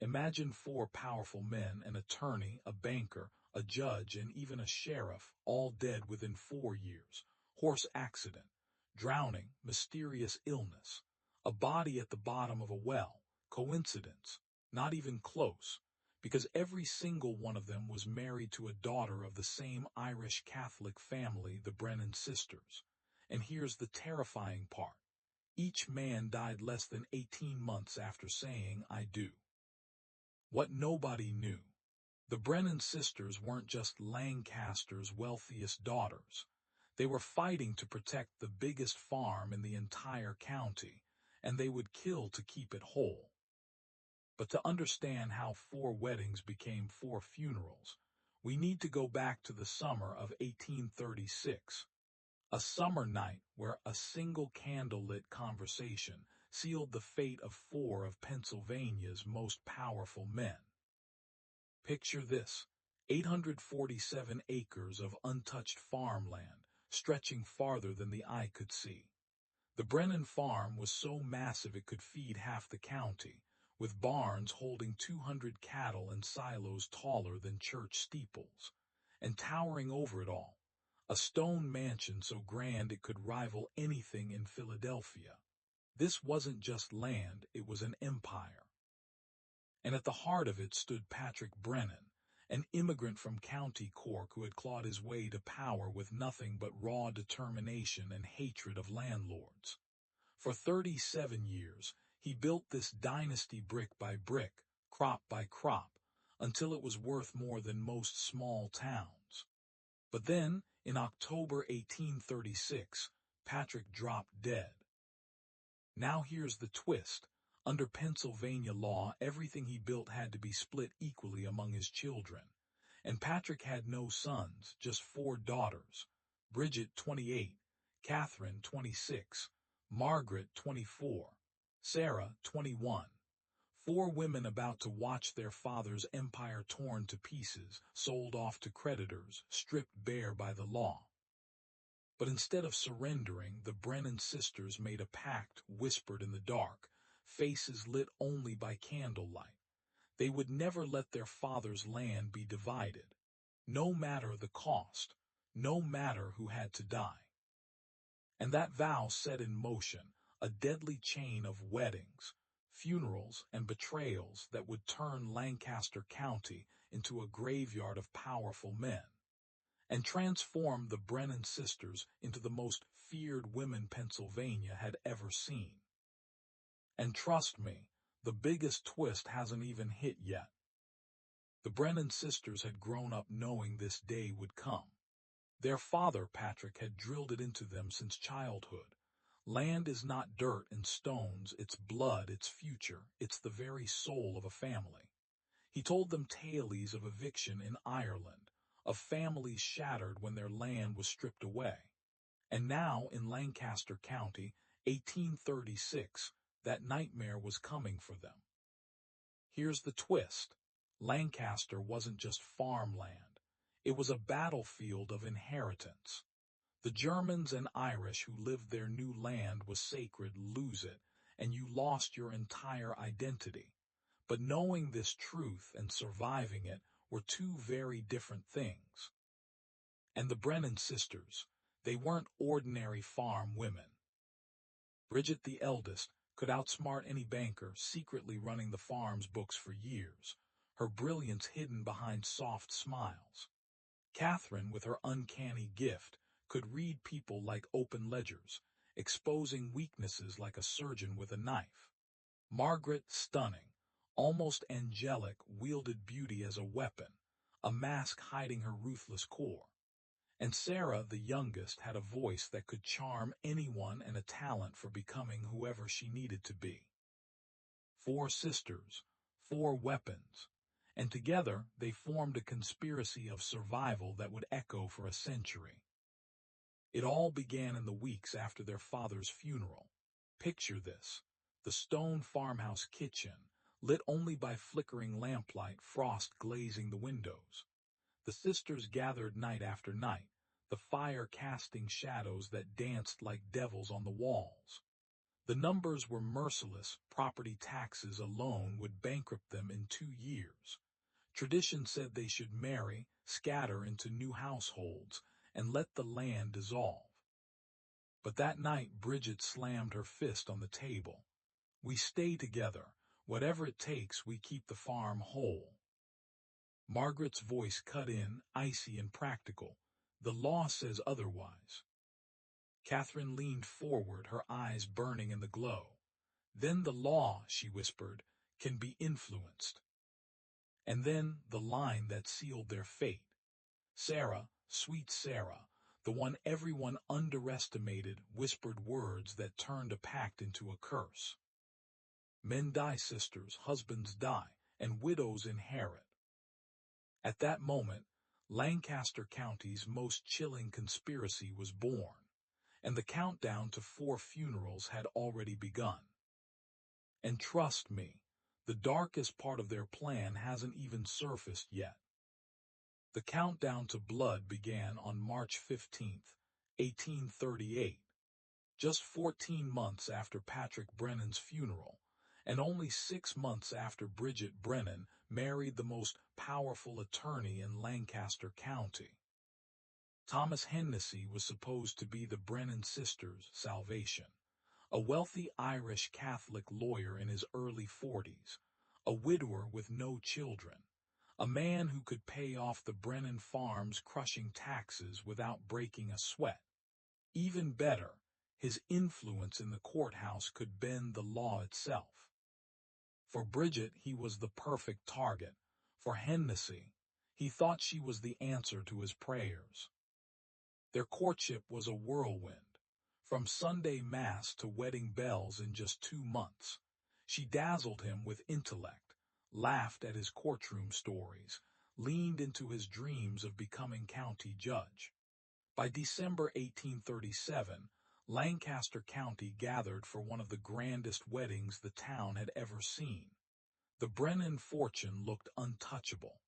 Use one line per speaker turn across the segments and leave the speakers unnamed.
Imagine four powerful men, an attorney, a banker, a judge, and even a sheriff, all dead within 4 years. Horse accident, drowning, mysterious illness, a body at the bottom of a well. Coincidence? Not even close, because every single one of them was married to a daughter of the same Irish Catholic family, the Brennan Sisters. And here's the terrifying part. Each man died less than 18 months after saying, "I do." What nobody knew. The Brennan sisters weren't just Lancaster's wealthiest daughters. They were fighting to protect the biggest farm in the entire county, and they would kill to keep it whole. But to understand how 4 weddings became 4 funerals, we need to go back to the summer of 1836. A summer night where a single candlelit conversation sealed the fate of 4 of Pennsylvania's most powerful men. Picture this, 847 acres of untouched farmland, stretching farther than the eye could see. The Brennan farm was so massive it could feed half the county, with barns holding 200 cattle and silos taller than church steeples. And towering over it all, a stone mansion so grand it could rival anything in Philadelphia. This wasn't just land, it was an empire. And at the heart of it stood Patrick Brennan, an immigrant from County Cork who had clawed his way to power with nothing but raw determination and hatred of landlords. For 37 years, he built this dynasty brick by brick, crop by crop, until it was worth more than most small towns. But then, in October 1836, Patrick dropped dead. Now here's the twist. Under Pennsylvania law, everything he built had to be split equally among his children. And Patrick had no sons, just 4 daughters. Bridget, 28, Catherine, 26, Margaret, 24, Sarah, 21. 4 women about to watch their father's empire torn to pieces, sold off to creditors, stripped bare by the law. But instead of surrendering, the Brennan sisters made a pact, whispered in the dark, faces lit only by candlelight. They would never let their father's land be divided, no matter the cost, no matter who had to die. And that vow set in motion a deadly chain of weddings, funerals, and betrayals that would turn Lancaster County into a graveyard of powerful men, and transform the Brennan sisters into the most feared women Pennsylvania had ever seen. And trust me, the biggest twist hasn't even hit yet. The Brennan sisters had grown up knowing this day would come. Their father, Patrick, had drilled it into them since childhood. Land is not dirt and stones, it's blood, it's future, it's the very soul of a family. He told them tales of eviction in Ireland, of families shattered when their land was stripped away. And now, in Lancaster County, 1836, that nightmare was coming for them. Here's the twist. Lancaster wasn't just farmland. It was a battlefield of inheritance. The Germans and Irish who lived their new land was sacred. Lose it, and you lost your entire identity. But knowing this truth and surviving it were 2 very different things. And the Brennan sisters, they weren't ordinary farm women. Bridget, the eldest, could outsmart any banker, secretly running the farm's books for years, her brilliance hidden behind soft smiles. Catherine, with her uncanny gift, could read people like open ledgers, exposing weaknesses like a surgeon with a knife. Margaret, stunning, almost angelic, wielded beauty as a weapon, a mask hiding her ruthless core. And Sarah, the youngest, had a voice that could charm anyone and a talent for becoming whoever she needed to be. 4 sisters, 4 weapons, and together they formed a conspiracy of survival that would echo for a century. It all began in the weeks after their father's funeral. Picture this, the stone farmhouse kitchen, lit only by flickering lamplight, frost glazing the windows. The sisters gathered night after night, the fire casting shadows that danced like devils on the walls. The numbers were merciless. Property taxes alone would bankrupt them in 2 years. Tradition said they should marry, scatter into new households, and let the land dissolve. But that night Bridget slammed her fist on the table. "We stay together. Whatever it takes, we keep the farm whole." Margaret's voice cut in, icy and practical. "The law says otherwise." Catherine leaned forward, her eyes burning in the glow. "Then the law," she whispered, "can be influenced." And then the line that sealed their fate. Sarah, sweet Sarah, the one everyone underestimated, whispered words that turned a pact into a curse. "Men die, sisters, husbands die, and widows inherit." At that moment, Lancaster County's most chilling conspiracy was born, and the countdown to 4 funerals had already begun. And trust me, the darkest part of their plan hasn't even surfaced yet. The countdown to blood began on March 15, 1838, just 14 months after Patrick Brennan's funeral, and only 6 months after Bridget Brennan married the most powerful attorney in Lancaster County. Thomas Hennessy was supposed to be the Brennan sisters' salvation, a wealthy Irish Catholic lawyer in his early 40s, a widower with no children, a man who could pay off the Brennan farm's crushing taxes without breaking a sweat. Even better, his influence in the courthouse could bend the law itself. For Bridget, he was the perfect target. For Hennessy, he thought she was the answer to his prayers. Their courtship was a whirlwind. From Sunday Mass to wedding bells in just 2 months. She dazzled him with intellect, laughed at his courtroom stories, leaned into his dreams of becoming county judge. By December 1837, Lancaster County gathered for one of the grandest weddings the town had ever seen. The Brennan fortune looked untouchable.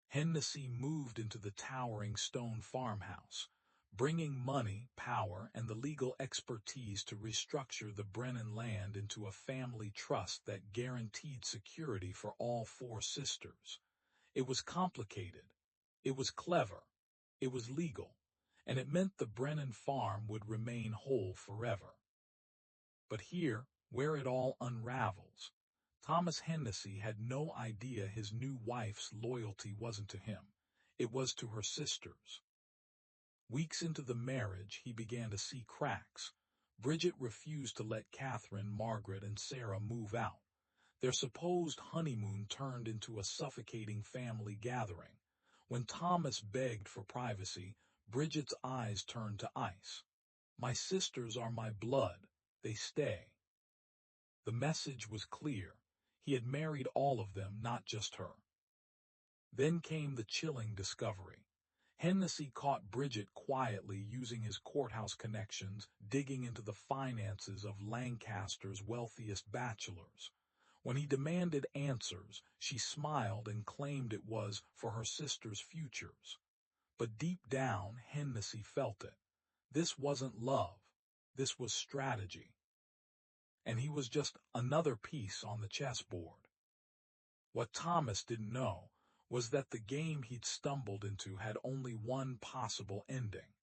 Hennessy moved into the towering stone farmhouse, bringing money, power, and the legal expertise to restructure the Brennan land into a family trust that guaranteed security for all 4 sisters. It was complicated. It was clever. It was legal. And it meant the Brennan farm would remain whole forever. But here, where it all unravels, Thomas Hennessy had no idea his new wife's loyalty wasn't to him. It was to her sisters. Weeks into the marriage, he began to see cracks. Bridget refused to let Catherine, Margaret, and Sarah move out. Their supposed honeymoon turned into a suffocating family gathering. When Thomas begged for privacy, Bridget's eyes turned to ice. "My sisters are my blood. They stay." The message was clear. He had married all of them, not just her. Then came the chilling discovery. Hennessy caught Bridget quietly using his courthouse connections, digging into the finances of Lancaster's wealthiest bachelors. When he demanded answers, she smiled and claimed it was for her sisters' futures. But deep down, Hennessy felt it. This wasn't love. This was strategy. And he was just another piece on the chessboard. What Thomas didn't know was that the game he'd stumbled into had only one possible ending.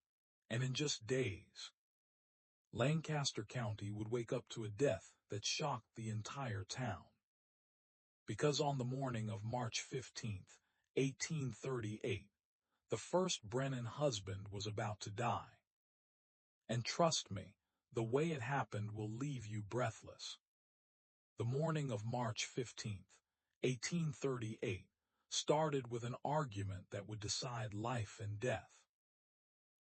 And in just days, Lancaster County would wake up to a death that shocked the entire town. Because on the morning of March 15, 1838, the first Brennan husband was about to die. And trust me, the way it happened will leave you breathless. The morning of March 15, 1838, started with an argument that would decide life and death.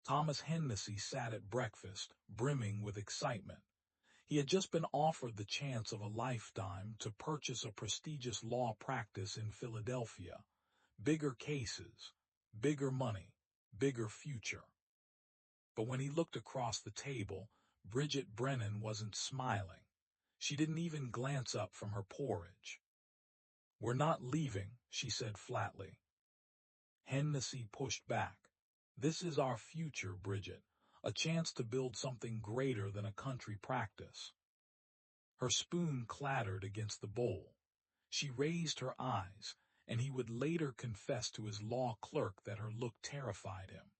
Thomas Hennessy sat at breakfast, brimming with excitement. He had just been offered the chance of a lifetime to purchase a prestigious law practice in Philadelphia. Bigger cases, bigger money, bigger future. But when he looked across the table, Bridget Brennan wasn't smiling. She didn't even glance up from her porridge. "We're not leaving," she said flatly. Hennessy pushed back. "This is our future, Bridget, a chance to build something greater than a country practice." Her spoon clattered against the bowl. She raised her eyes, and he would later confess to his law clerk that her look terrified him.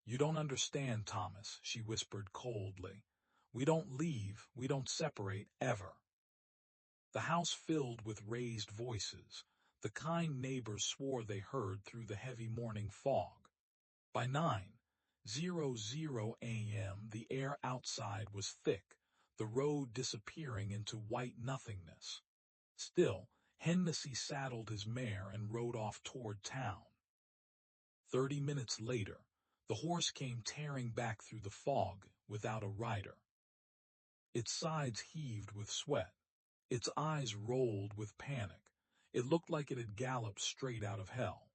"You don't understand, Thomas," she whispered coldly. "We don't leave, we don't separate, ever." The house filled with raised voices. The kind neighbors swore they heard through the heavy morning fog. By 9:00 a.m. the air outside was thick, the road disappearing into white nothingness. Still, Hennessy saddled his mare and rode off toward town. 30 minutes later, the horse came tearing back through the fog without a rider. Its sides heaved with sweat. Its eyes rolled with panic. It looked like it had galloped straight out of hell.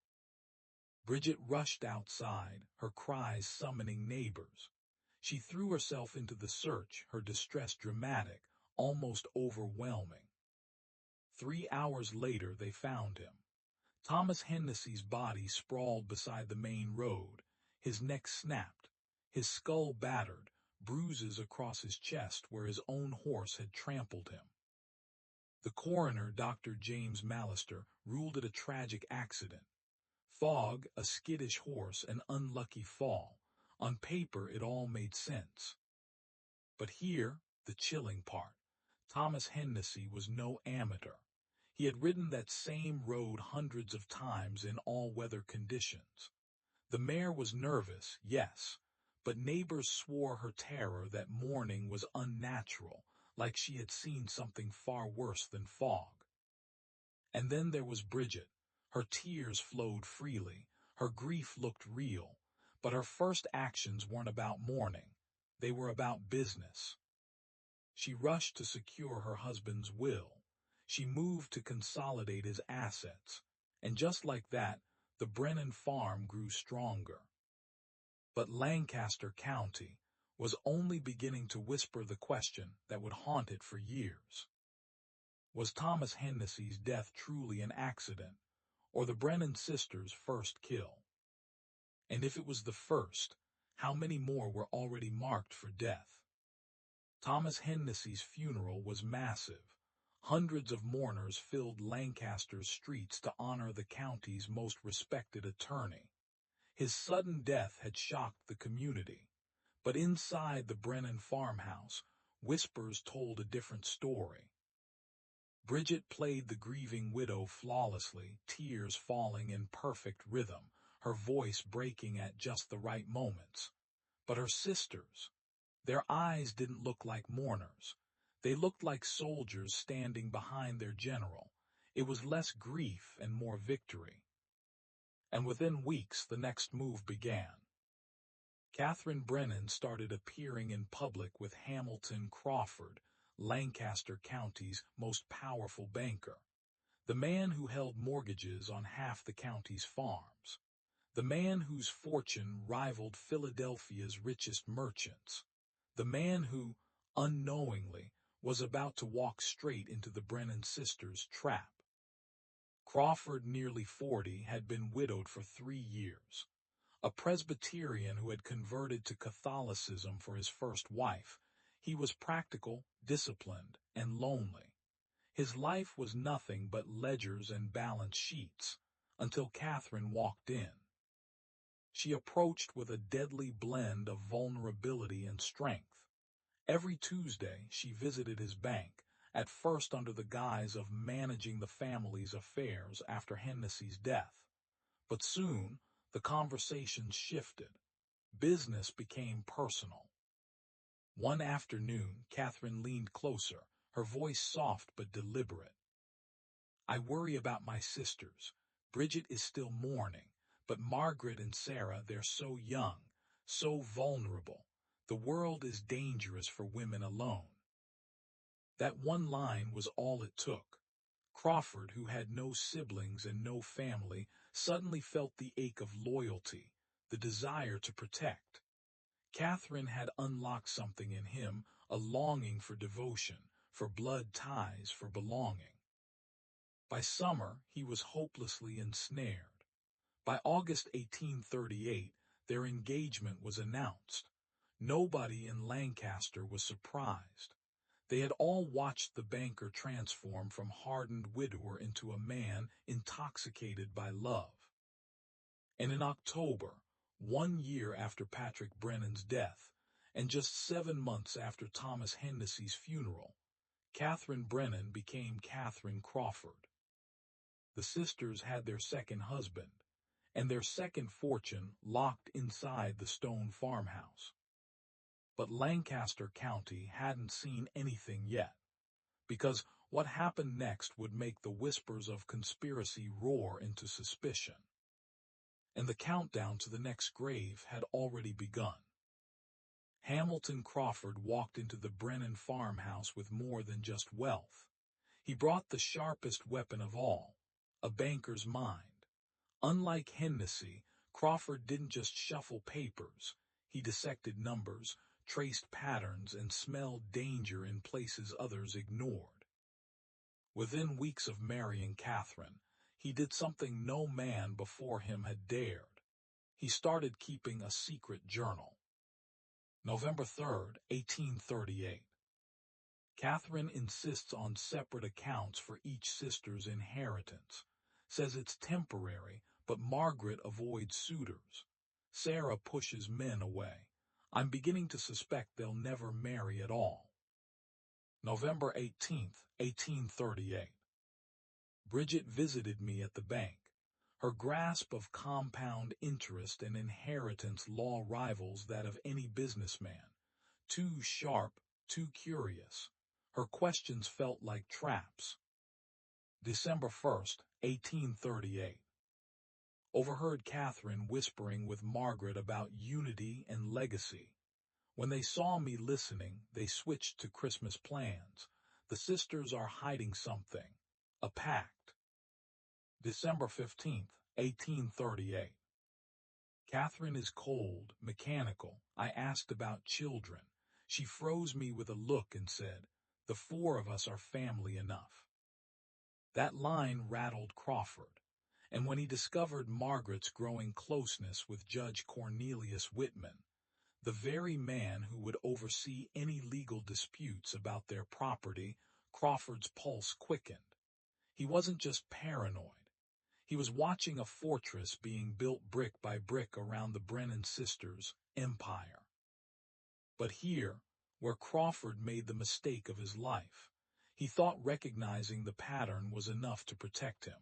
Bridget rushed outside, her cries summoning neighbors. She threw herself into the search, her distress dramatic, almost overwhelming. 3 hours later they found him. Thomas Hennessy's body sprawled beside the main road, his neck snapped, his skull battered, bruises across his chest where his own horse had trampled him. The coroner, Dr. James Mallister, ruled it a tragic accident. Fog, a skittish horse, an unlucky fall. On paper, it all made sense. But here, the chilling part. Thomas Hennessy was no amateur. He had ridden that same road hundreds of times in all-weather conditions. The mare was nervous, yes, but neighbors swore her terror that morning was unnatural, like she had seen something far worse than fog. And then there was Bridget. Her tears flowed freely, her grief looked real, but her first actions weren't about mourning. They were about business. She rushed to secure her husband's will. She moved to consolidate his assets. And just like that, the Brennan farm grew stronger. But Lancaster County was only beginning to whisper the question that would haunt it for years. Was Thomas Hennessy's death truly an accident, or the Brennan sisters' first kill? And if it was the first, how many more were already marked for death? Thomas Hennessy's funeral was massive. Hundreds of mourners filled Lancaster's streets to honor the county's most respected attorney. His sudden death had shocked the community. But inside the Brennan farmhouse, whispers told a different story. Bridget played the grieving widow flawlessly, tears falling in perfect rhythm, her voice breaking at just the right moments. But her sisters, their eyes didn't look like mourners. They looked like soldiers standing behind their general. It was less grief and more victory. And within weeks, the next move began. Catherine Brennan started appearing in public with Hamilton Crawford, Lancaster County's most powerful banker, the man who held mortgages on half the county's farms, the man whose fortune rivaled Philadelphia's richest merchants, the man who, unknowingly, was about to walk straight into the Brennan sisters' trap. Crawford, nearly 40, had been widowed for 3 years. A Presbyterian who had converted to Catholicism for his first wife, he was practical, disciplined, and lonely. His life was nothing but ledgers and balance sheets, until Catherine walked in. She approached with a deadly blend of vulnerability and strength. Every Tuesday, she visited his bank, at first under the guise of managing the family's affairs after Hennessy's death. But soon, the conversation shifted. Business became personal. One afternoon, Catherine leaned closer, her voice soft but deliberate. "I worry about my sisters. Bridget is still mourning, but Margaret and Sarah, they're so young, so vulnerable. The world is dangerous for women alone." That one line was all it took. Crawford, who had no siblings and no family, suddenly felt the ache of loyalty, the desire to protect. Catherine had unlocked something in him, a longing for devotion, for blood ties, for belonging. By summer, he was hopelessly ensnared. By August 1838, their engagement was announced. Nobody in Lancaster was surprised. They had all watched the banker transform from hardened widower into a man intoxicated by love. And in October, 1 year after Patrick Brennan's death, and just 7 months after Thomas Hennessy's funeral, Catherine Brennan became Catherine Crawford. The sisters had their second husband, and their second fortune locked inside the stone farmhouse. But Lancaster County hadn't seen anything yet, because what happened next would make the whispers of conspiracy roar into suspicion. And the countdown to the next grave had already begun. Hamilton Crawford walked into the Brennan farmhouse with more than just wealth. He brought the sharpest weapon of all, a banker's mind. Unlike Hennessy, Crawford didn't just shuffle papers. He dissected numbers, traced patterns, and smelled danger in places others ignored. Within weeks of marrying Catherine, he did something no man before him had dared. He started keeping a secret journal. November 3rd, 1838. Catherine insists on separate accounts for each sister's inheritance, says it's temporary, but Margaret avoids suitors. Sarah pushes men away. I'm beginning to suspect they'll never marry at all. November 18th, 1838. Bridget visited me at the bank. Her grasp of compound interest and inheritance law rivals that of any businessman. Too sharp, too curious. Her questions felt like traps. December 1st, 1838. Overheard Catherine whispering with Margaret about unity and legacy. When they saw me listening, they switched to Christmas plans. The sisters are hiding something. A pact. December 15th, 1838. Catherine is cold, mechanical. I asked about children. She froze me with a look and said, "The four of us are family enough." That line rattled Crawford, and when he discovered Margaret's growing closeness with Judge Cornelius Whitman, the very man who would oversee any legal disputes about their property, Crawford's pulse quickened. He wasn't just paranoid. He was watching a fortress being built brick by brick around the Brennan sisters' empire. But here, where Crawford made the mistake of his life, he thought recognizing the pattern was enough to protect him.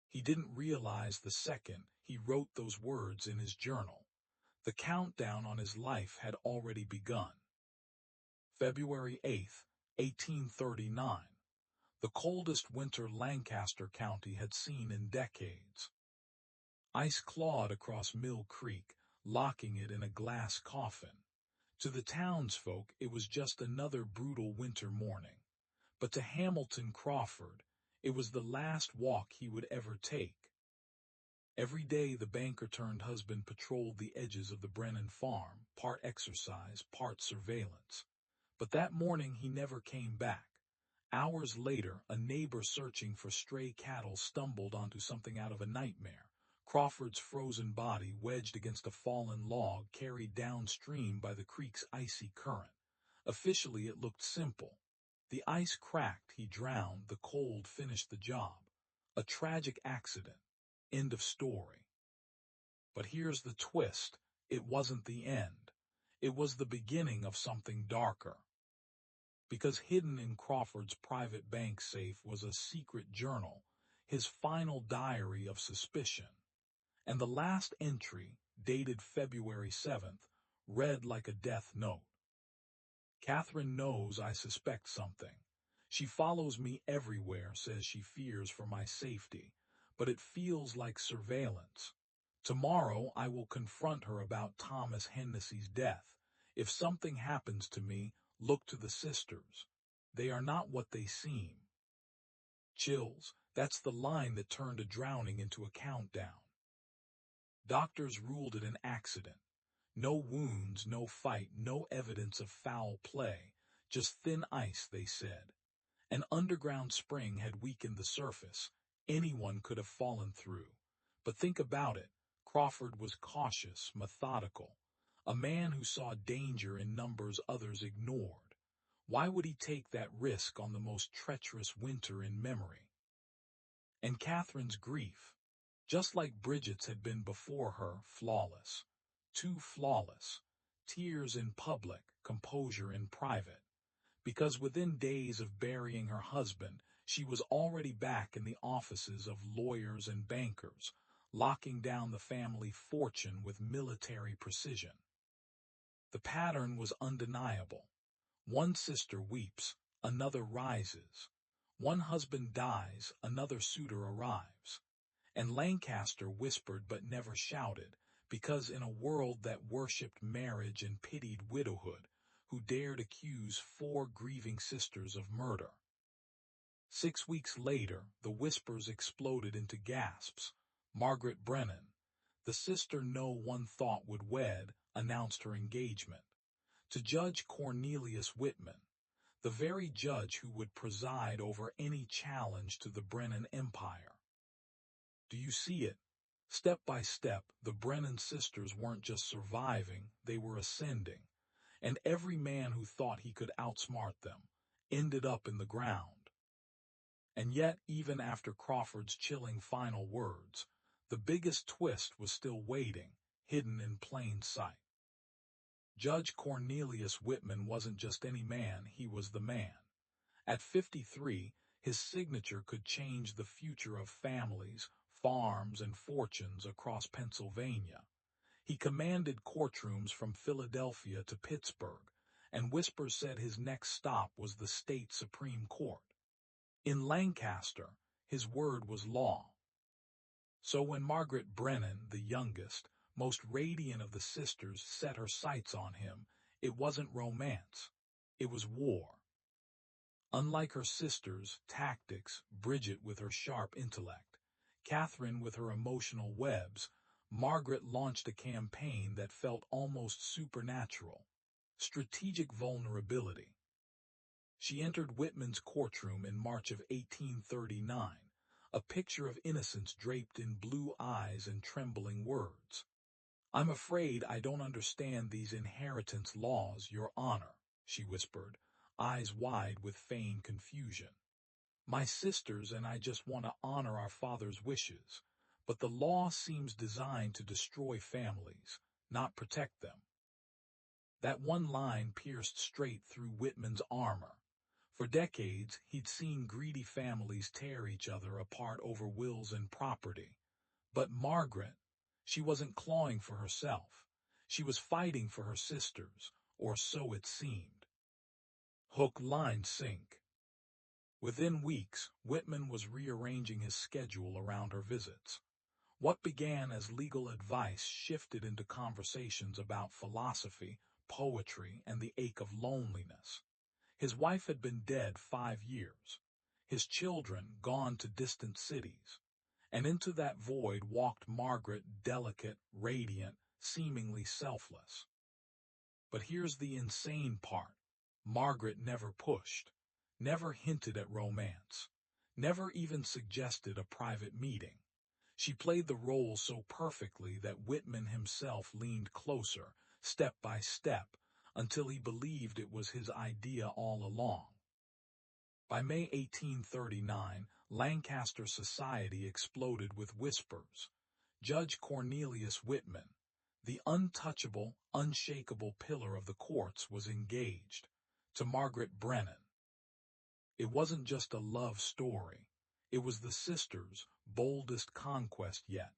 He didn't realize the second he wrote those words in his journal. The countdown on his life had already begun. February 8th, 1839. The coldest winter Lancaster County had seen in decades. Ice clawed across Mill Creek, locking it in a glass coffin. To the townsfolk, it was just another brutal winter morning. But to Hamilton Crawford, it was the last walk he would ever take. Every day the banker-turned-husband patrolled the edges of the Brennan farm, part exercise, part surveillance. But that morning he never came back. Hours later, a neighbor searching for stray cattle stumbled onto something out of a nightmare. Crawford's frozen body wedged against a fallen log carried downstream by the creek's icy current. Officially, it looked simple. The ice cracked, he drowned, the cold finished the job. A tragic accident. End of story. But here's the twist. It wasn't the end. It was the beginning of something darker. Because hidden in Crawford's private bank safe was a secret journal, his final diary of suspicion. And the last entry, dated February 7th, read like a death note. Catherine knows I suspect something. She follows me everywhere, says she fears for my safety, but it feels like surveillance. Tomorrow I will confront her about Thomas Hennessy's death. If something happens to me, look to the sisters. They are not what they seem. Chills, that's the line that turned a drowning into a countdown. Doctors ruled it an accident. No wounds, no fight, no evidence of foul play, just thin ice, they said. An underground spring had weakened the surface. Anyone could have fallen through. But think about it. Crawford was cautious, methodical. A man who saw danger in numbers others ignored. Why would he take that risk on the most treacherous winter in memory? And Catherine's grief, just like Bridget's had been before her, flawless. Too flawless. Tears in public, composure in private. Because within days of burying her husband, she was already back in the offices of lawyers and bankers, locking down the family fortune with military precision. The pattern was undeniable. One sister weeps, another rises. One husband dies, another suitor arrives. And Lancaster whispered but never shouted, because in a world that worshipped marriage and pitied widowhood, who dared accuse 4 grieving sisters of murder? 6 weeks later, the whispers exploded into gasps. Margaret Brennan, the sister no one thought would wed, announced her engagement to Judge Cornelius Whitman, the very judge who would preside over any challenge to the Brennan empire. Do you see it? Step by step, the Brennan sisters weren't just surviving, they were ascending, and every man who thought he could outsmart them ended up in the ground. And yet, even after Crawford's chilling final words, the biggest twist was still waiting, hidden in plain sight. Judge Cornelius Whitman wasn't just any man, he was the man. At 53, his signature could change the future of families, farms, and fortunes across Pennsylvania. He commanded courtrooms from Philadelphia to Pittsburgh, and whispers said his next stop was the state Supreme Court. In Lancaster, his word was law. So when Margaret Brennan, the youngest, most radiant of the sisters, set her sights on him, it wasn't romance. It was war. Unlike her sisters' tactics, Bridget with her sharp intellect, Catherine with her emotional webs, Margaret launched a campaign that felt almost supernatural. Strategic vulnerability. She entered Whitman's courtroom in March of 1839, a picture of innocence draped in blue eyes and trembling words. "I'm afraid I don't understand these inheritance laws, Your Honor," she whispered, eyes wide with feigned confusion. "My sisters and I just want to honor our father's wishes, but the law seems designed to destroy families, not protect them." That one line pierced straight through Whitman's armor. For decades, he'd seen greedy families tear each other apart over wills and property. But Margaret, she wasn't clawing for herself. She was fighting for her sisters, or so it seemed. Hook, line, sink. Within weeks, Whitman was rearranging his schedule around her visits. What began as legal advice shifted into conversations about philosophy, poetry, and the ache of loneliness. His wife had been dead 5 years, his children gone to distant cities, and into that void walked Margaret, delicate, radiant, seemingly selfless. But here's the insane part. Margaret never pushed, never hinted at romance, never even suggested a private meeting. She played the role so perfectly that Whitman himself leaned closer, step by step, until he believed it was his idea all along. By May 1839, Lancaster society exploded with whispers. Judge Cornelius Whitman, the untouchable, unshakable pillar of the courts, was engaged. To Margaret Brennan. It wasn't just a love story. It was the sisters' boldest conquest yet,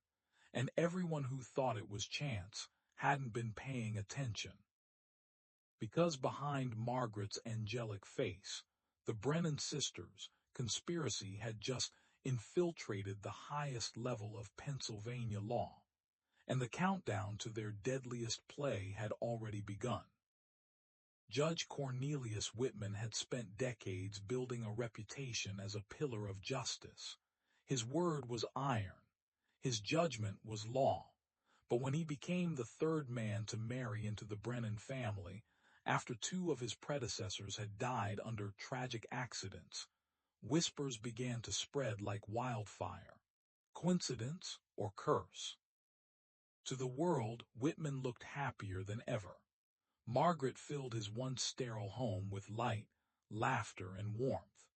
and everyone who thought it was chance hadn't been paying attention. Because behind Margaret's angelic face, the Brennan sisters' conspiracy had just infiltrated the highest level of Pennsylvania law, and the countdown to their deadliest play had already begun. Judge Cornelius Whitman had spent decades building a reputation as a pillar of justice. His word was iron. His judgment was law. But when he became the third man to marry into the Brennan family, after 2 of his predecessors had died under tragic accidents, whispers began to spread like wildfire. Coincidence or curse? To the world, Whitman looked happier than ever. Margaret filled his once sterile home with light, laughter, and warmth.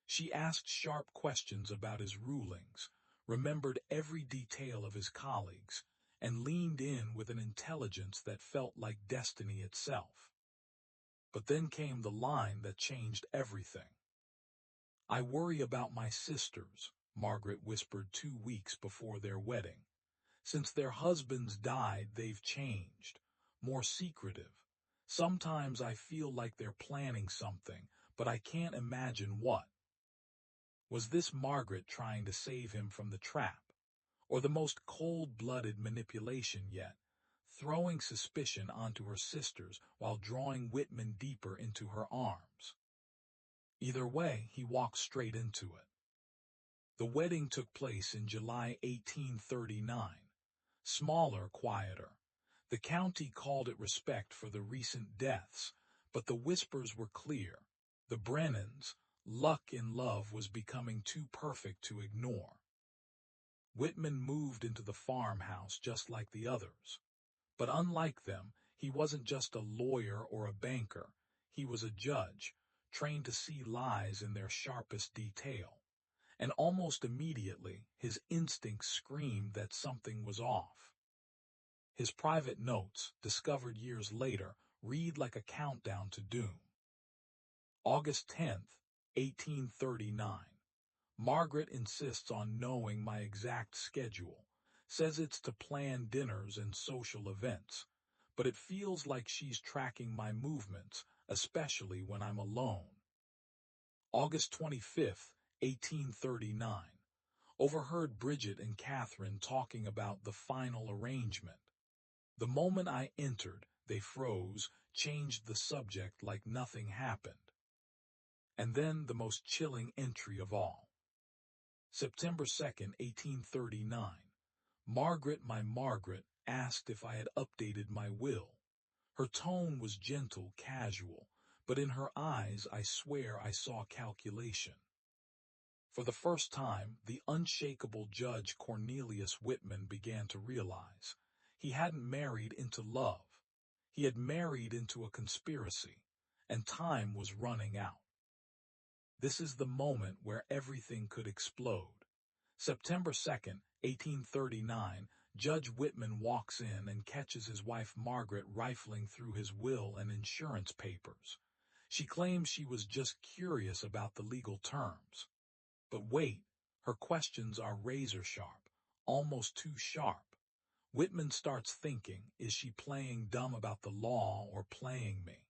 She asked sharp questions about his rulings, remembered every detail of his colleagues, and leaned in with an intelligence that felt like destiny itself. But then came the line that changed everything. "I worry about my sisters," Margaret whispered 2 weeks before their wedding. "Since their husbands died, they've changed, more secretive. Sometimes I feel like they're planning something, but I can't imagine what." Was this Margaret trying to save him from the trap, or the most cold-blooded manipulation yet, throwing suspicion onto her sisters while drawing Whitman deeper into her arms? Either way, he walked straight into it. The wedding took place in July 1839. Smaller, quieter. The county called it respect for the recent deaths, but the whispers were clear. The Brennans' luck in love was becoming too perfect to ignore. Whitman moved into the farmhouse just like the others. But unlike them, he wasn't just a lawyer or a banker. He was a judge, trained to see lies in their sharpest detail. And almost immediately, his instincts screamed that something was off. His private notes, discovered years later, read like a countdown to doom. August 10th, 1839. Margaret insists on knowing my exact schedule, says it's to plan dinners and social events, but it feels like she's tracking my movements, especially when I'm alone. August 25th, 1839. Overheard Bridget and Catherine talking about the final arrangement. The moment I entered, they froze, changed the subject like nothing happened. And then the most chilling entry of all. September 2nd, 1839. Margaret, my Margaret, asked if I had updated my will. Her tone was gentle, casual, but in her eyes I swear I saw calculation. For the first time, the unshakable Judge Cornelius Whitman began to realize he hadn't married into love. He had married into a conspiracy, and time was running out. This is the moment where everything could explode. September 2nd, 1839, Judge Whitman walks in and catches his wife Margaret rifling through his will and insurance papers. She claims she was just curious about the legal terms. But wait, her questions are razor sharp, almost too sharp. Whitman starts thinking, is she playing dumb about the law or playing me?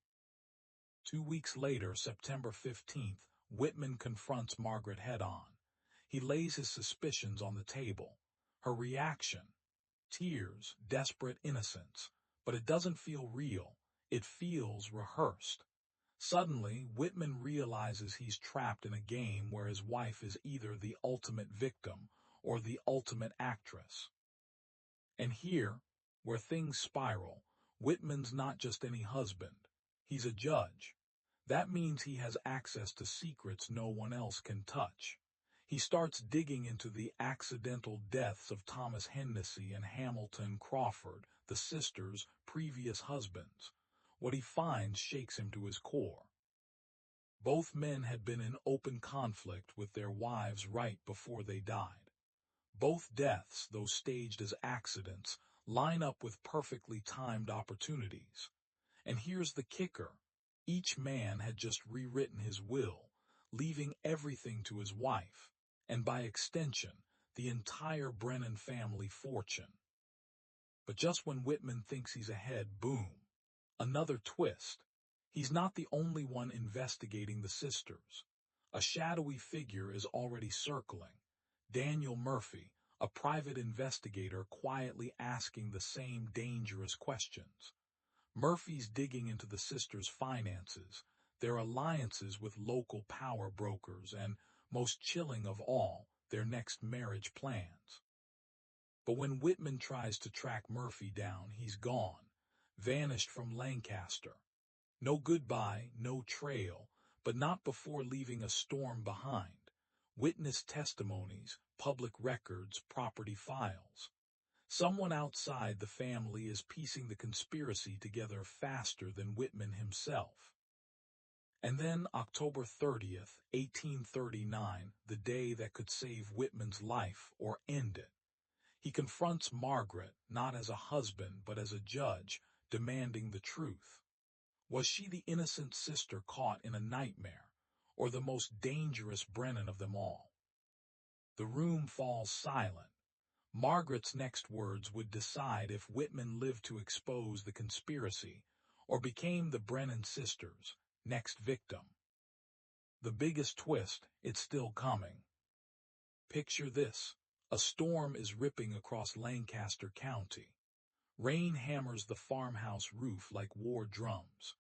2 weeks later, September 15th, Whitman confronts Margaret head-on. He lays his suspicions on the table. Her reaction? Tears, desperate innocence. But it doesn't feel real. It feels rehearsed. Suddenly, Whitman realizes he's trapped in a game where his wife is either the ultimate victim or the ultimate actress. And here, where things spiral, Whitman's not just any husband. He's a judge. That means he has access to secrets no one else can touch. He starts digging into the accidental deaths of Thomas Hennessy and Hamilton Crawford, the sisters' previous husbands. What he finds shakes him to his core. Both men had been in open conflict with their wives right before they died. Both deaths, though staged as accidents, line up with perfectly timed opportunities. And here's the kicker. Each man had just rewritten his will, leaving everything to his wife, and by extension, the entire Brennan family fortune. But just when Whitman thinks he's ahead, boom, another twist. He's not the only one investigating the sisters. A shadowy figure is already circling. Daniel Murphy, a private investigator quietly asking the same dangerous questions. Murphy's digging into the sisters' finances, their alliances with local power brokers, and, most chilling of all, their next marriage plans. But when Whitman tries to track Murphy down, he's gone, vanished from Lancaster. No goodbye, no trail, but not before leaving a storm behind. Witness testimonies, public records, property files. Someone outside the family is piecing the conspiracy together faster than Whitman himself. And then October 30th, 1839, the day that could save Whitman's life or end it. He confronts Margaret, not as a husband but as a judge, demanding the truth. Was she the innocent sister caught in a nightmare, or the most dangerous Brennan of them all? The room falls silent. Margaret's next words would decide if Whitman lived to expose the conspiracy or became the Brennan Sisters' next victim. The biggest twist, it's still coming. Picture this. A storm is ripping across Lancaster County. Rain hammers the farmhouse roof like war drums.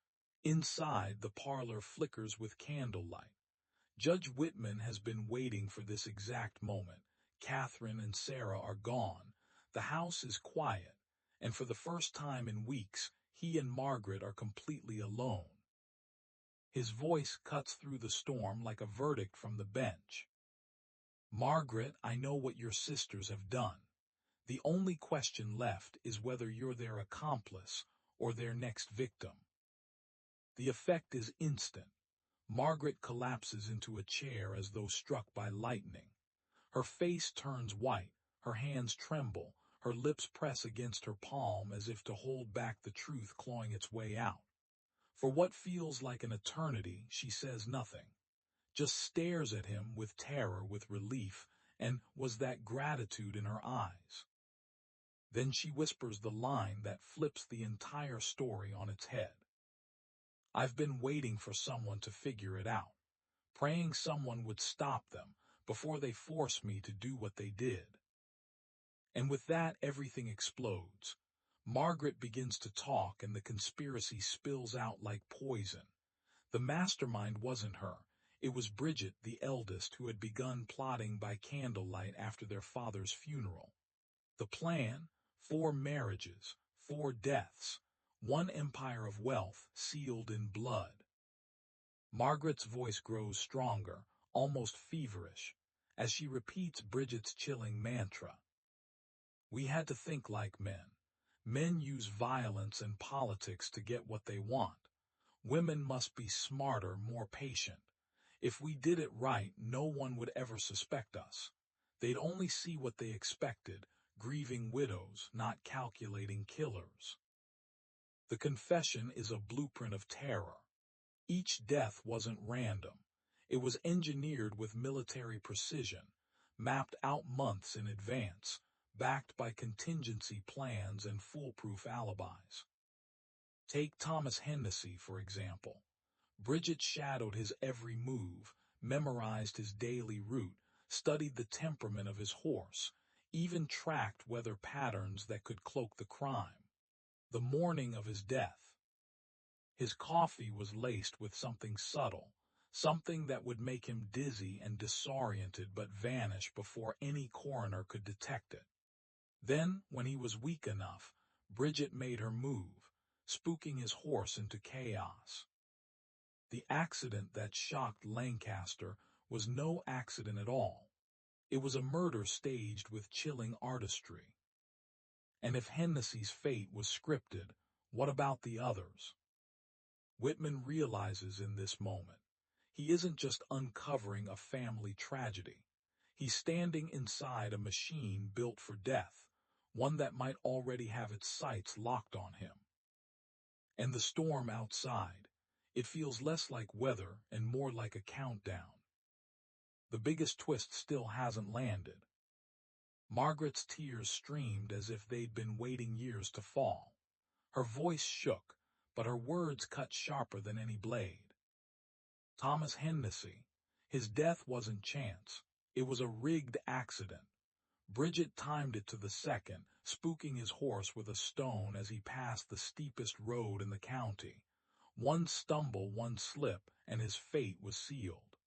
Inside, the parlor flickers with candlelight. Judge Whitman has been waiting for this exact moment. Catherine and Sarah are gone. The house is quiet, and for the first time in weeks, he and Margaret are completely alone. His voice cuts through the storm like a verdict from the bench. Margaret, I know what your sisters have done. The only question left is whether you're their accomplice or their next victim. The effect is instant. Margaret collapses into a chair as though struck by lightning. Her face turns white, her hands tremble, her lips press against her palm as if to hold back the truth clawing its way out. For what feels like an eternity, she says nothing, just stares at him with terror, with relief, and was that gratitude in her eyes. Then she whispers the line that flips the entire story on its head. I've been waiting for someone to figure it out, praying someone would stop them before they force me to do what they did. And with that, everything explodes. Margaret begins to talk and the conspiracy spills out like poison. The mastermind wasn't her. It was Bridget, the eldest, who had begun plotting by candlelight after their father's funeral. The plan? 4 marriages, 4 deaths, 1 empire of wealth sealed in blood. Margaret's voice grows stronger, almost feverish, as she repeats Bridget's chilling mantra. We had to think like men. Men use violence and politics to get what they want. Women must be smarter, more patient. If we did it right, no one would ever suspect us. They'd only see what they expected, grieving widows, not calculating killers. The confession is a blueprint of terror. Each death wasn't random. It was engineered with military precision, mapped out months in advance, backed by contingency plans and foolproof alibis. Take Thomas Hennessy, for example. Bridget shadowed his every move, memorized his daily route, studied the temperament of his horse, even tracked weather patterns that could cloak the crime. The morning of his death, his coffee was laced with something subtle, something that would make him dizzy and disoriented but vanish before any coroner could detect it. Then, when he was weak enough, Bridget made her move, spooking his horse into chaos. The accident that shocked Lancaster was no accident at all. It was a murder staged with chilling artistry. And if Hennessy's fate was scripted, what about the others? Whitman realizes in this moment, he isn't just uncovering a family tragedy. He's standing inside a machine built for death, one that might already have its sights locked on him. And the storm outside, it feels less like weather and more like a countdown. The biggest twist still hasn't landed. Margaret's tears streamed as if they'd been waiting years to fall. Her voice shook, but her words cut sharper than any blade. Thomas Hennessy, his death wasn't chance. It was a rigged accident. Bridget timed it to the second, spooking his horse with a stone as he passed the steepest road in the county. One stumble, one slip, and his fate was sealed.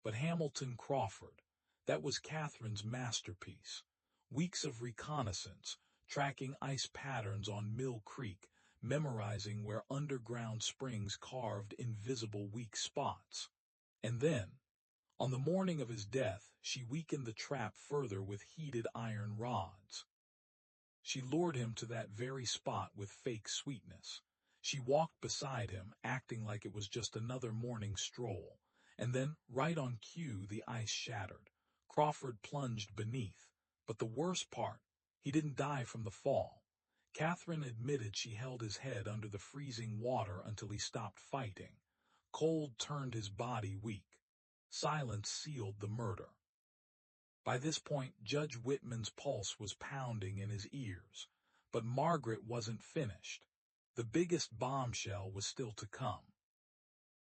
But Hamilton Crawford, that was Catherine's masterpiece. Weeks of reconnaissance, tracking ice patterns on Mill Creek, memorizing where underground springs carved invisible weak spots. And then, on the morning of his death, she weakened the trap further with heated iron rods. She lured him to that very spot with fake sweetness. She walked beside him, acting like it was just another morning stroll, and then, right on cue, the ice shattered. Crawford plunged beneath, but the worst part, he didn't die from the fall. Catherine admitted she held his head under the freezing water until he stopped fighting. Cold turned his body weak. Silence sealed the murder. By this point, Judge Whitman's pulse was pounding in his ears. But Margaret wasn't finished. The biggest bombshell was still to come.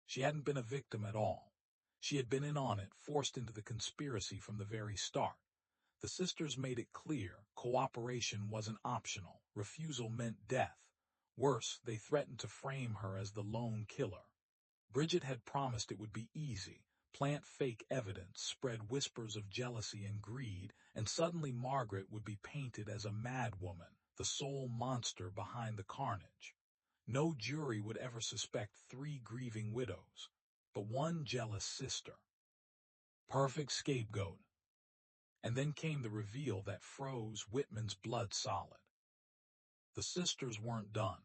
She hadn't been a victim at all. She had been in on it, forced into the conspiracy from the very start. The sisters made it clear cooperation wasn't optional. Refusal meant death. Worse, they threatened to frame her as the lone killer. Bridget had promised it would be easy. Plant fake evidence, spread whispers of jealousy and greed, and suddenly Margaret would be painted as a madwoman, the sole monster behind the carnage. No jury would ever suspect 3 grieving widows, but one jealous sister. Perfect scapegoat. And then came the reveal that froze Whitman's blood solid. The sisters weren't done.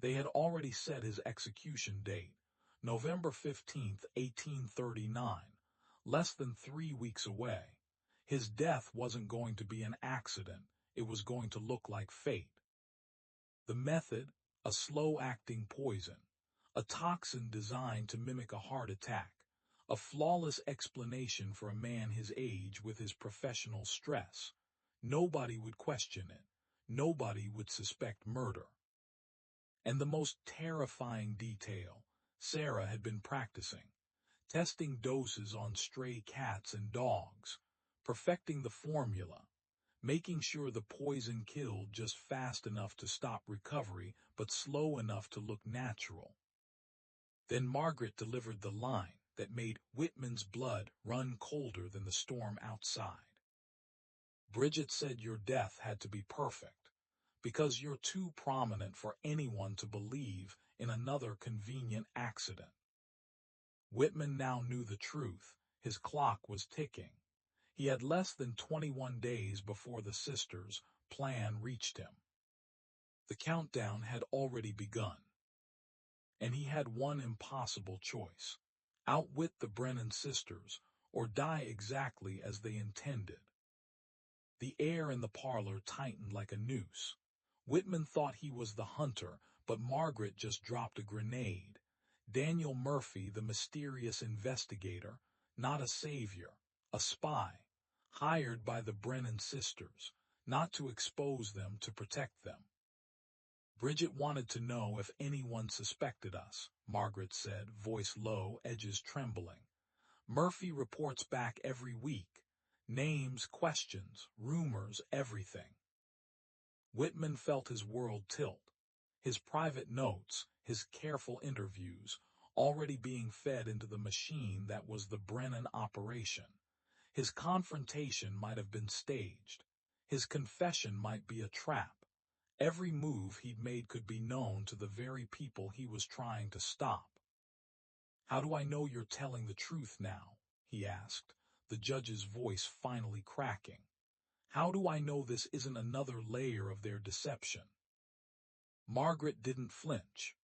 They had already set his execution date, November 15th, 1839, less than 3 weeks away. His death wasn't going to be an accident, it was going to look like fate. The method, a slow-acting poison, a toxin designed to mimic a heart attack, a flawless explanation for a man his age with his professional stress. Nobody would question it. Nobody would suspect murder. And the most terrifying detail, Sarah had been practicing, testing doses on stray cats and dogs, perfecting the formula, making sure the poison killed just fast enough to stop recovery but slow enough to look natural. Then Margaret delivered the line that made Whitman's blood run colder than the storm outside. Bridget said your death had to be perfect, because you're too prominent for anyone to believe in another convenient accident. Whitman now knew the truth. His clock was ticking. He had less than 21 days before the sisters' plan reached him. The countdown had already begun. And he had one impossible choice: outwit the Brennan sisters, or die exactly as they intended. The air in the parlor tightened like a noose. Whitman thought he was the hunter, but Margaret just dropped a grenade. Daniel Murphy, the mysterious investigator, not a savior, a spy, hired by the Brennan sisters, not to expose them, to protect them. Bridget wanted to know if anyone suspected us, Margaret said, voice low, edges trembling. Murphy reports back every week. Names, questions, rumors, everything. Whitman felt his world tilt. His private notes, his careful interviews, already being fed into the machine that was the Brennan operation. His confrontation might have been staged. His confession might be a trap. Every move he'd made could be known to the very people he was trying to stop. "How do I know you're telling the truth now?" he asked, the judge's voice finally cracking. "How do I know this isn't another layer of their deception?" Margaret didn't flinch.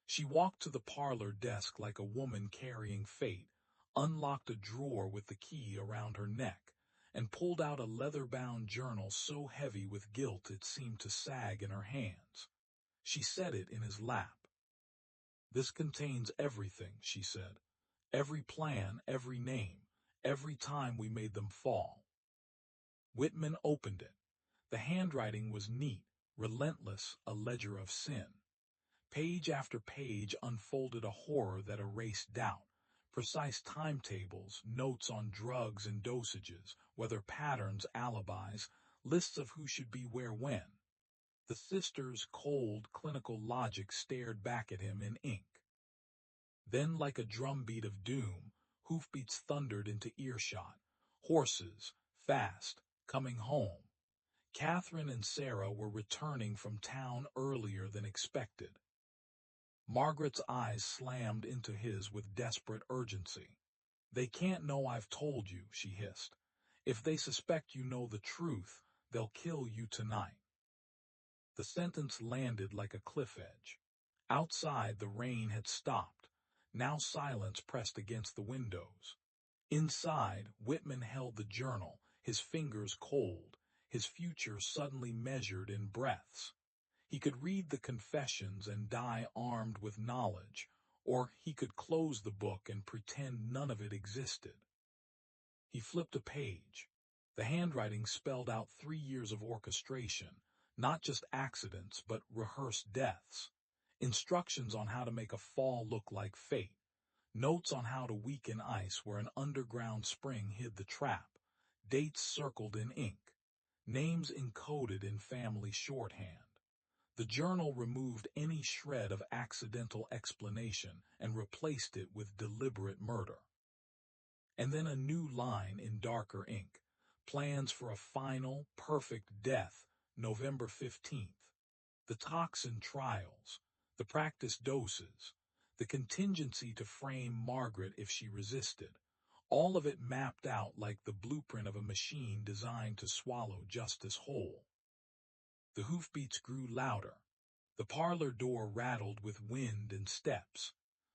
She walked to the parlor desk like a woman carrying fate, unlocked a drawer with the key around her neck, and pulled out a leather-bound journal so heavy with guilt it seemed to sag in her hands. She set it in his lap. "This contains everything," she said. "Every plan, every name, every time we made them fall." Whitman opened it. The handwriting was neat, relentless, a ledger of sin. Page after page unfolded a horror that erased doubt. Precise timetables, notes on drugs and dosages, weather patterns, alibis, lists of who should be where when. The sisters' cold, clinical logic stared back at him in ink. Then, like a drumbeat of doom, hoofbeats thundered into earshot. Horses, fast, coming home. Catherine and Sarah were returning from town earlier than expected. Margaret's eyes slammed into his with desperate urgency. "They can't know I've told you," she hissed. "If they suspect you know the truth, they'll kill you tonight." The sentence landed like a cliff edge. Outside, the rain had stopped. Now silence pressed against the windows. Inside, Whitman held the journal, his fingers cold, his future suddenly measured in breaths. He could read the confessions and die armed with knowledge, or he could close the book and pretend none of it existed. He flipped a page. The handwriting spelled out 3 years of orchestration, not just accidents, but rehearsed deaths. Instructions on how to make a fall look like fate. Notes on how to weaken ice where an underground spring hid the trap. Dates circled in ink. Names encoded in family shorthand. The journal removed any shred of accidental explanation and replaced it with deliberate murder. And then a new line in darker ink. Plans for a final, perfect death, November 15th. The toxin trials, the practice doses, the contingency to frame Margaret if she resisted. All of it mapped out like the blueprint of a machine designed to swallow justice whole. The hoofbeats grew louder. The parlor door rattled with wind and steps.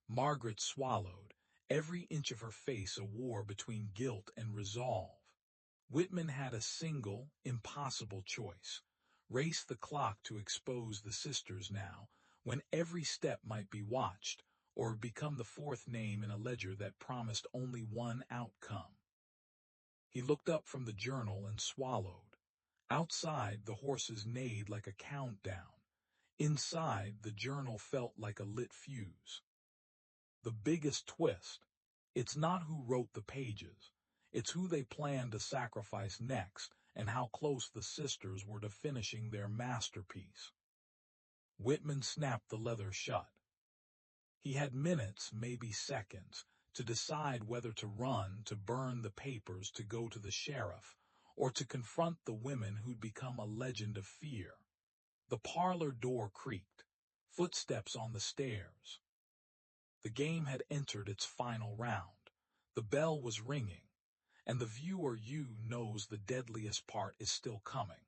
Margaret swallowed, every inch of her face a war between guilt and resolve. Whitman had a single, impossible choice. Race the clock to expose the sisters now, when every step might be watched, or become the fourth name in a ledger that promised only one outcome. He looked up from the journal and swallowed. Outside, the horses neighed like a countdown. Inside, the journal felt like a lit fuse. The biggest twist. It's not who wrote the pages. It's who they planned to sacrifice next and how close the sisters were to finishing their masterpiece. Whitman snapped the leather shut. He had minutes, maybe seconds, to decide whether to run, to burn the papers, to go to the sheriff, or to confront the women who'd become a legend of fear. The parlor door creaked. Footsteps on the stairs. The game had entered its final round. The bell was ringing, and the viewer knows the deadliest part is still coming.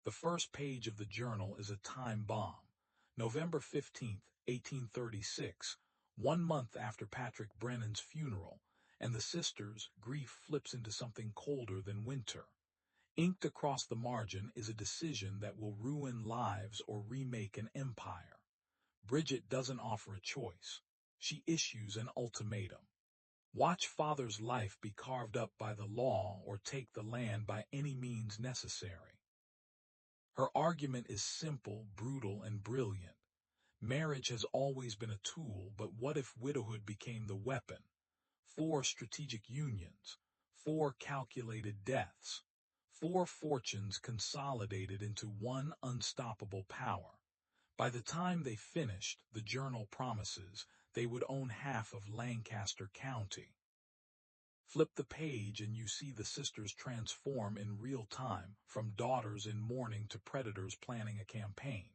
The first page of the journal is a time bomb. November 15th, 1836, 1 month after Patrick Brennan's funeral, and the sisters' grief flips into something colder than winter. Inked across the margin is a decision that will ruin lives or remake an empire. Bridget doesn't offer a choice. She issues an ultimatum. Watch father's life be carved up by the law or take the land by any means necessary. Her argument is simple, brutal, and brilliant. Marriage has always been a tool, but what if widowhood became the weapon? 4 strategic unions, 4 calculated deaths, 4 fortunes consolidated into one unstoppable power. By the time they finished, the journal promises they would own half of Lancaster County. Flip the page and you see the sisters transform in real time, from daughters in mourning to predators planning a campaign.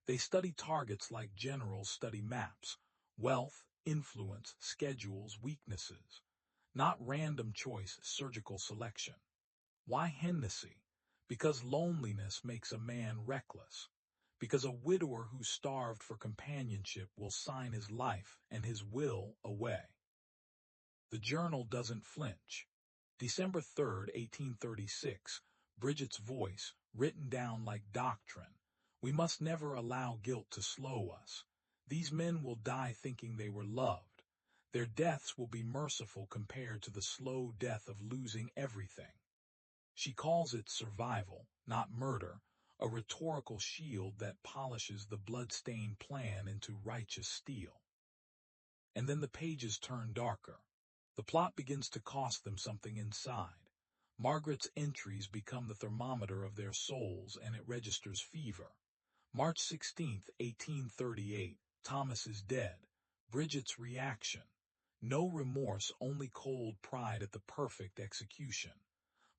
They study targets like generals study maps, wealth, influence, schedules, weaknesses. Not random choice, surgical selection. Why Hennessy? Because loneliness makes a man reckless. Because a widower who starved for companionship will sign his life and his will away. The journal doesn't flinch. December 3rd, 1836, Bridget's voice, written down like doctrine. We must never allow guilt to slow us. These men will die thinking they were loved. Their deaths will be merciful compared to the slow death of losing everything. She calls it survival, not murder, a rhetorical shield that polishes the blood-stained plan into righteous steel. And then the pages turn darker. The plot begins to cost them something inside. Margaret's entries become the thermometer of their souls, and it registers fever. March 16, 1838, Thomas is dead. Bridget's reaction. No remorse, only cold pride at the perfect execution.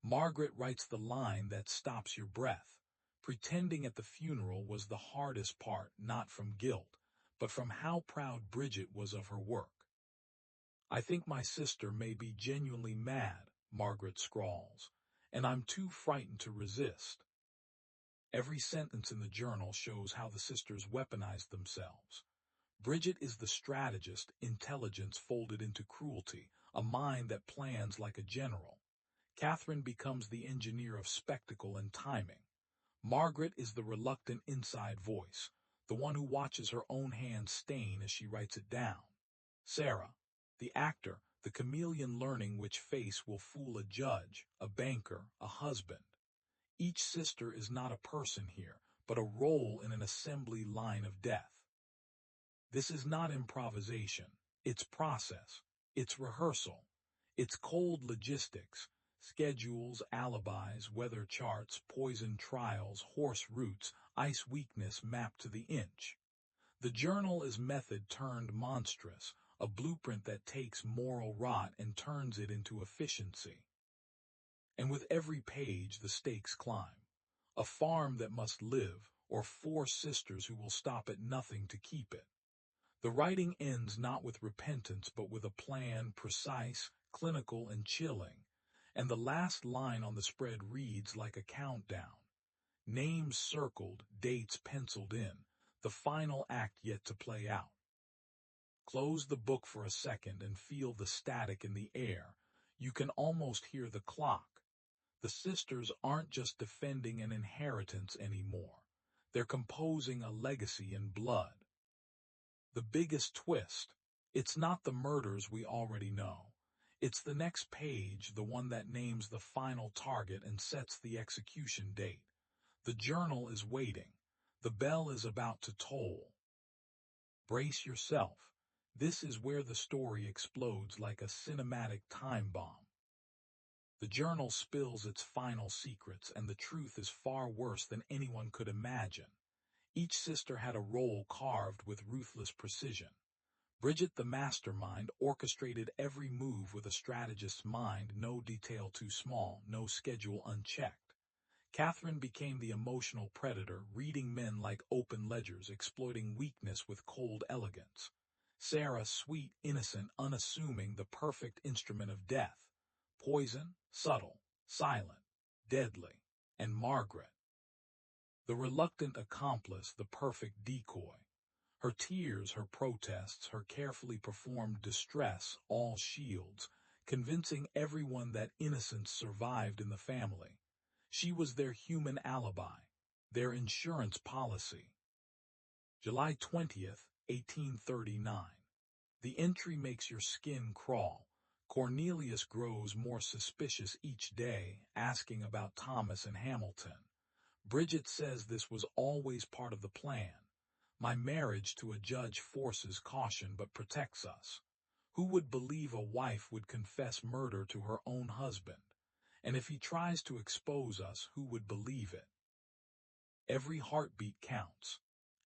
Margaret writes the line that stops your breath. Pretending at the funeral was the hardest part, not from guilt, but from how proud Bridget was of her work. I think my sister may be genuinely mad, Margaret scrawls, and I'm too frightened to resist. Every sentence in the journal shows how the sisters weaponized themselves. Bridget is the strategist, intelligence folded into cruelty, a mind that plans like a general. Catherine becomes the engineer of spectacle and timing. Margaret is the reluctant inside voice, the one who watches her own hand stain as she writes it down. Sarah, the actor, the chameleon learning which face will fool a judge, a banker, a husband. Each sister is not a person here, but a role in an assembly line of death. This is not improvisation, it's process, it's rehearsal, it's cold logistics, schedules, alibis, weather charts, poison trials, horse routes, ice weakness mapped to the inch. The journal is method turned monstrous, a blueprint that takes moral rot and turns it into efficiency. And with every page the stakes climb. A farm that must live, or 4 sisters who will stop at nothing to keep it. The writing ends not with repentance but with a plan precise, clinical, and chilling, and the last line on the spread reads like a countdown. Names circled, dates penciled in, the final act yet to play out. Close the book for a second and feel the static in the air. You can almost hear the clock. The sisters aren't just defending an inheritance anymore. They're composing a legacy in blood. The biggest twist, it's not the murders we already know. It's the next page, the one that names the final target and sets the execution date. The journal is waiting. The bell is about to toll. Brace yourself. This is where the story explodes like a cinematic time bomb. The journal spills its final secrets, and the truth is far worse than anyone could imagine. Each sister had a role carved with ruthless precision. Bridget, the mastermind, orchestrated every move with a strategist's mind, no detail too small, no schedule unchecked. Catherine became the emotional predator, reading men like open ledgers, exploiting weakness with cold elegance. Sarah, sweet, innocent, unassuming, the perfect instrument of death. Poison, subtle, silent, deadly. And Margaret, the reluctant accomplice, the perfect decoy. Her tears, her protests, her carefully performed distress, all shields, convincing everyone that innocence survived in the family. She was their human alibi, their insurance policy. July 20th, 1839. The entry makes your skin crawl. Cornelius grows more suspicious each day, asking about Thomas and Hamilton. Bridget says this was always part of the plan. My marriage to a judge forces caution but protects us. Who would believe a wife would confess murder to her own husband? And if he tries to expose us, who would believe it? Every heartbeat counts.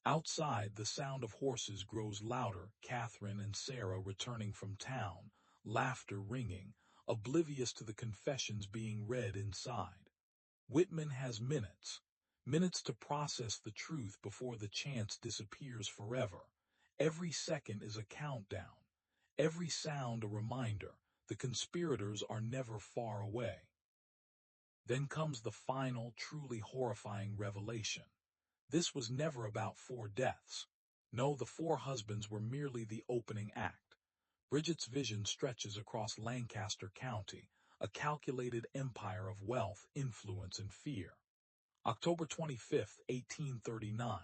Outside, the sound of horses grows louder, Catherine and Sarah returning from town, laughter ringing, oblivious to the confessions being read inside. Whitman has minutes. Minutes to process the truth before the chance disappears forever. Every second is a countdown. Every sound a reminder. The conspirators are never far away. Then comes the final, truly horrifying revelation. This was never about 4 deaths. No, the 4 husbands were merely the opening act. Bridget's vision stretches across Lancaster County, a calculated empire of wealth, influence, and fear. October 25th, 1839.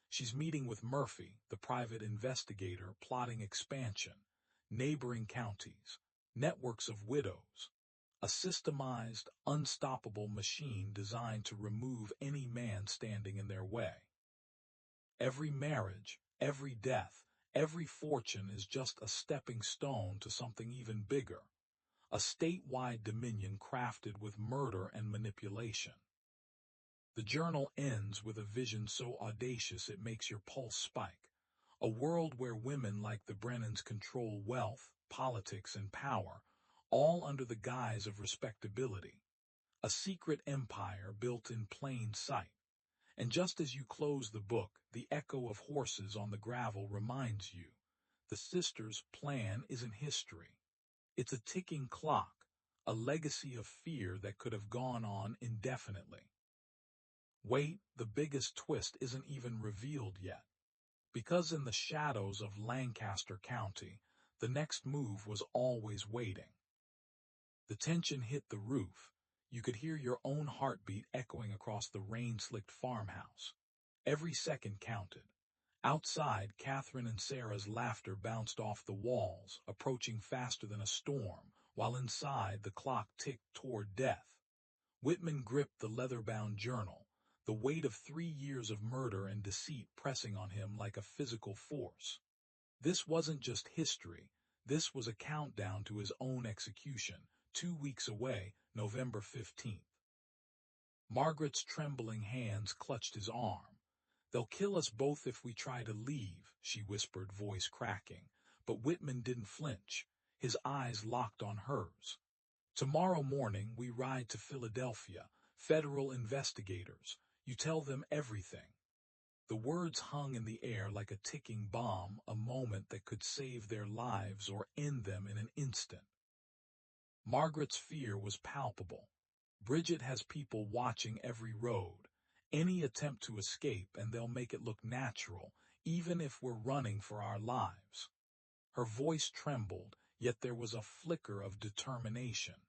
She's meeting with Murphy, the private investigator, plotting expansion. Neighboring counties. Networks of widows. A systemized, unstoppable machine designed to remove any man standing in their way. Every marriage, every death, every fortune is just a stepping stone to something even bigger. A statewide dominion crafted with murder and manipulation. The journal ends with a vision so audacious it makes your pulse spike. A world where women like the Brennans control wealth, politics, and power, all under the guise of respectability. A secret empire built in plain sight. And just as you close the book, the echo of horses on the gravel reminds you, the sisters' plan isn't history. It's a ticking clock, a legacy of fear that could have gone on indefinitely. Wait, the biggest twist isn't even revealed yet. Because in the shadows of Lancaster County, the next move was always waiting. The tension hit the roof. You could hear your own heartbeat echoing across the rain-slicked farmhouse. Every second counted. Outside, Catherine and Sarah's laughter bounced off the walls, approaching faster than a storm, while inside the clock ticked toward death. Whitman gripped the leather-bound journal, the weight of 3 years of murder and deceit pressing on him like a physical force. This wasn't just history. This was a countdown to his own execution, 2 weeks away, November 15th. Margaret's trembling hands clutched his arm. "They'll kill us both if we try to leave," she whispered, voice cracking. But Whitman didn't flinch. His eyes locked on hers. "Tomorrow morning we ride to Philadelphia. Federal investigators. You tell them everything." The words hung in the air like a ticking bomb, a moment that could save their lives or end them in an instant. Margaret's fear was palpable. Bridget has people watching every road. Any attempt to escape and they'll make it look natural, even if we're running for our lives. Her voice trembled, yet there was a flicker of determination.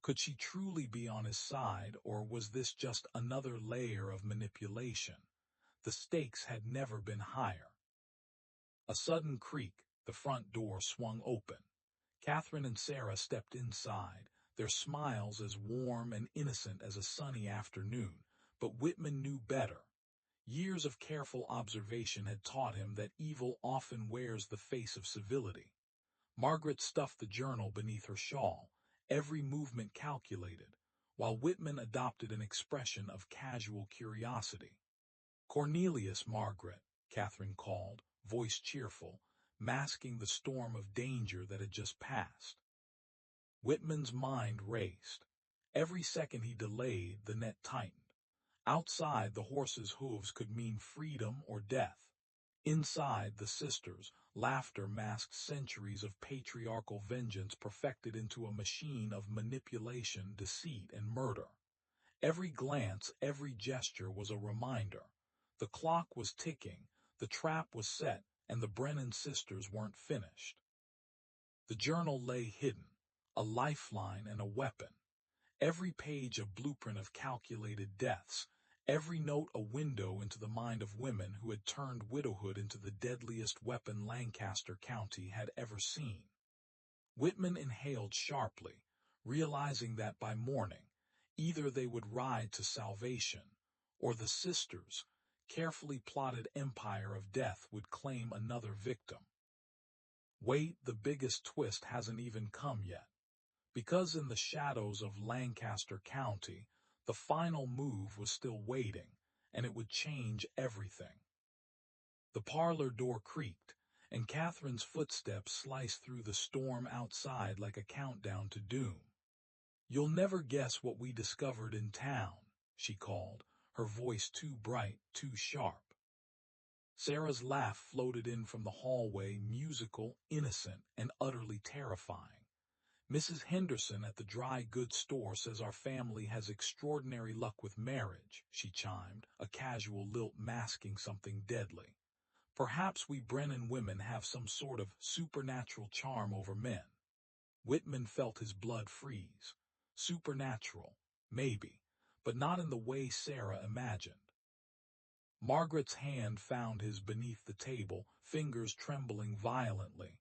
Could she truly be on his side, or was this just another layer of manipulation? The stakes had never been higher. A sudden creak, the front door swung open. Catherine and Sarah stepped inside, their smiles as warm and innocent as a sunny afternoon, but Whitman knew better. Years of careful observation had taught him that evil often wears the face of civility. Margaret stuffed the journal beneath her shawl, every movement calculated, while Whitman adopted an expression of casual curiosity. "Cornelius, Margaret," Catherine called, voice cheerful, masking the storm of danger that had just passed. Whitman's mind raced. Every second he delayed, the net tightened. Outside, the horse's hooves could mean freedom or death. Inside, the sisters' laughter masked centuries of patriarchal vengeance perfected into a machine of manipulation, deceit, and murder. Every glance, every gesture was a reminder. The clock was ticking, the trap was set, and the Brennan sisters weren't finished. The journal lay hidden, a lifeline and a weapon. Every page a blueprint of calculated deaths, every note a window into the mind of women who had turned widowhood into the deadliest weapon Lancaster County had ever seen. Whitman inhaled sharply, realizing that by morning, either they would ride to salvation, or the sisters' carefully plotted empire of death would claim another victim. Wait, the biggest twist hasn't even come yet. Because in the shadows of Lancaster County, the final move was still waiting, and it would change everything. The parlor door creaked, and Catherine's footsteps sliced through the storm outside like a countdown to doom. "You'll never guess what we discovered in town," she called, her voice too bright, too sharp. Sarah's laugh floated in from the hallway, musical, innocent, and utterly terrifying. "Mrs. Henderson at the dry goods store says our family has extraordinary luck with marriage," she chimed, a casual lilt masking something deadly. "Perhaps we Brennan women have some sort of supernatural charm over men." Whitman felt his blood freeze. Supernatural, maybe, but not in the way Sarah imagined. Margaret's hand found his beneath the table, fingers trembling violently.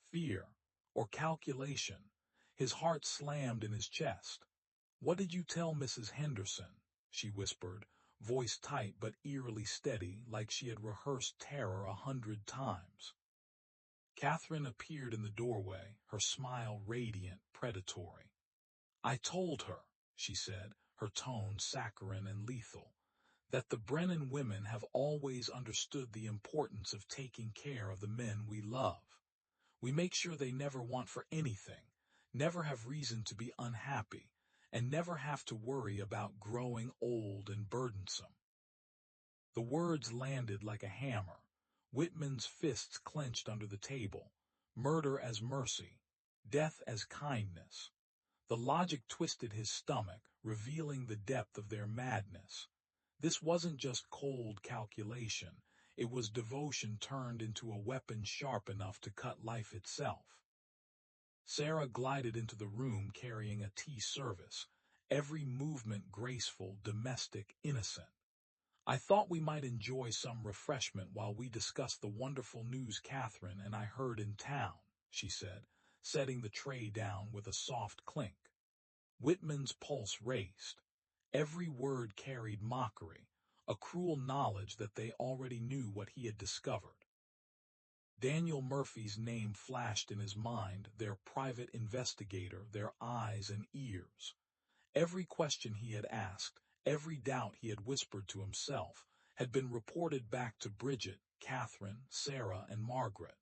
Fear, or calculation. His heart slammed in his chest. "What did you tell Mrs. Henderson?" she whispered, voice tight but eerily steady, like she had rehearsed terror 100 times. Catherine appeared in the doorway, her smile radiant, predatory. "I told her," she said, her tone saccharine and lethal, "that the Brennan women have always understood the importance of taking care of the men we love. We make sure they never want for anything, never have reason to be unhappy, and never have to worry about growing old and burdensome." The words landed like a hammer. Whitman's fists clenched under the table. Murder as mercy, death as kindness. The logic twisted his stomach, revealing the depth of their madness. This wasn't just cold calculation, it was devotion turned into a weapon sharp enough to cut life itself. Sarah glided into the room carrying a tea service, every movement graceful, domestic, innocent. "I thought we might enjoy some refreshment while we discuss the wonderful news Catherine and I heard in town," she said, setting the tray down with a soft clink. Whitman's pulse raced. Every word carried mockery, a cruel knowledge that they already knew what he had discovered. Daniel Murphy's name flashed in his mind, their private investigator, their eyes and ears. Every question he had asked, every doubt he had whispered to himself, had been reported back to Bridget, Catherine, Sarah, and Margaret.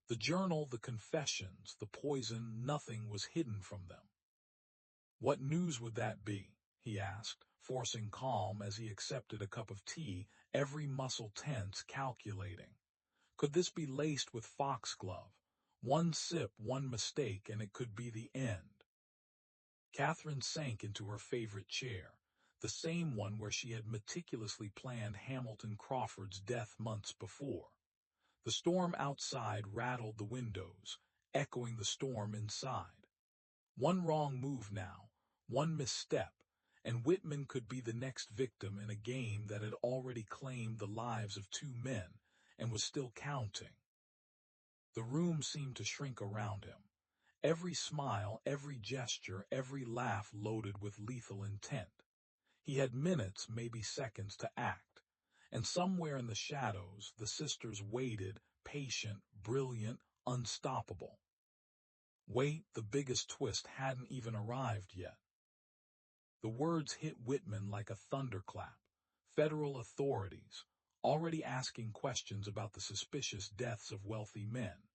The journal, the confessions, the poison, nothing was hidden from them. "What news would that be?" he asked, forcing calm as he accepted a cup of tea, every muscle tense, calculating. Could this be laced with foxglove? One sip, one mistake, and it could be the end. Catherine sank into her favorite chair, the same one where she had meticulously planned Hamilton Crawford's death months before. The storm outside rattled the windows, echoing the storm inside. One wrong move now, one misstep, and Whitman could be the next victim in a game that had already claimed the lives of two men and was still counting. The room seemed to shrink around him. Every smile, every gesture, every laugh loaded with lethal intent. He had minutes, maybe seconds, to act, and somewhere in the shadows the sisters waited, patient, brilliant, unstoppable. Wait, the biggest twist hadn't even arrived yet. The words hit Whitman like a thunderclap. Federal authorities, already asking questions about the suspicious deaths of wealthy men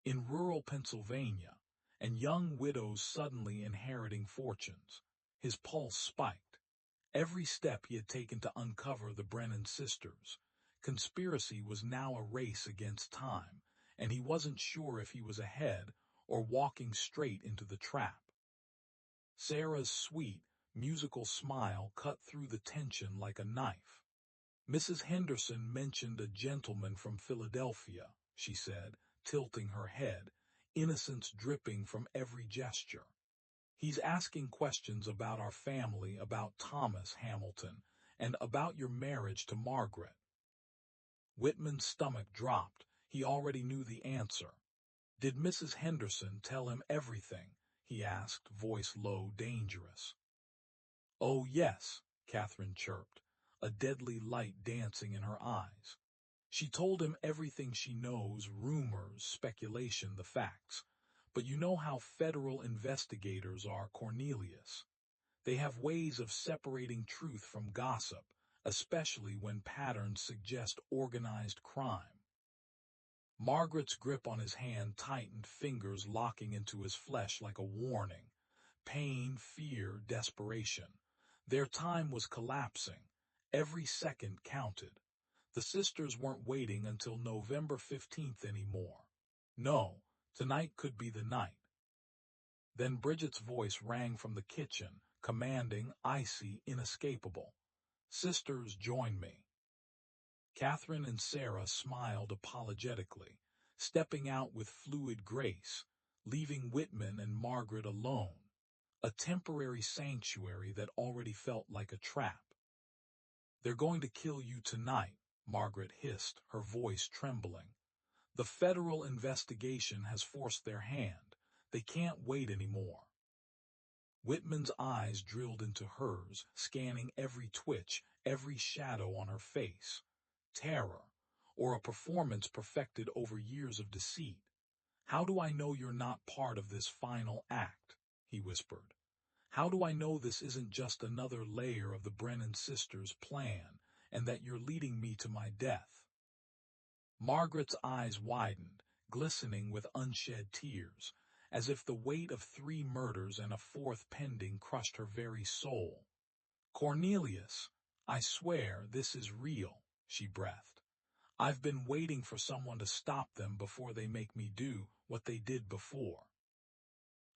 in rural Pennsylvania, and young widows suddenly inheriting fortunes. His pulse spiked. Every step he had taken to uncover the Brennan sisters. Conspiracy was now a race against time, and he wasn't sure if he was ahead or walking straight into the trap. Sarah's sweet, musical smile cut through the tension like a knife. "Mrs. Henderson mentioned a gentleman from Philadelphia," she said, tilting her head, innocence dripping from every gesture. "He's asking questions about our family, about Thomas Hamilton, and about your marriage to Margaret." Whitman's stomach dropped. He already knew the answer. "Did Mrs. Henderson tell him everything?" he asked, voice low, dangerous. "Oh, yes," Catherine chirped, a deadly light dancing in her eyes. "She told him everything she knows, rumors, speculation, the facts. But you know how federal investigators are, Cornelius. They have ways of separating truth from gossip, especially when patterns suggest organized crime." Margaret's grip on his hand tightened, fingers locking into his flesh like a warning. Pain, fear, desperation. Their time was collapsing. Every second counted. The sisters weren't waiting until November 15th anymore. No, tonight could be the night. Then Bridget's voice rang from the kitchen, commanding, icy, inescapable. "Sisters, join me." Catherine and Sarah smiled apologetically, stepping out with fluid grace, leaving Whitman and Margaret alone, a temporary sanctuary that already felt like a trap. "They're going to kill you tonight," Margaret hissed, her voice trembling. "The federal investigation has forced their hand. They can't wait anymore." Whitman's eyes drilled into hers, scanning every twitch, every shadow on her face. Terror, or a performance perfected over years of deceit. "How do I know you're not part of this final act?" he whispered. "How do I know this isn't just another layer of the Brennan sisters' plan, and that you're leading me to my death?" Margaret's eyes widened, glistening with unshed tears, as if the weight of 3 murders and a 4th pending crushed her very soul. "Cornelius, I swear this is real," she breathed. "I've been waiting for someone to stop them before they make me do what they did before."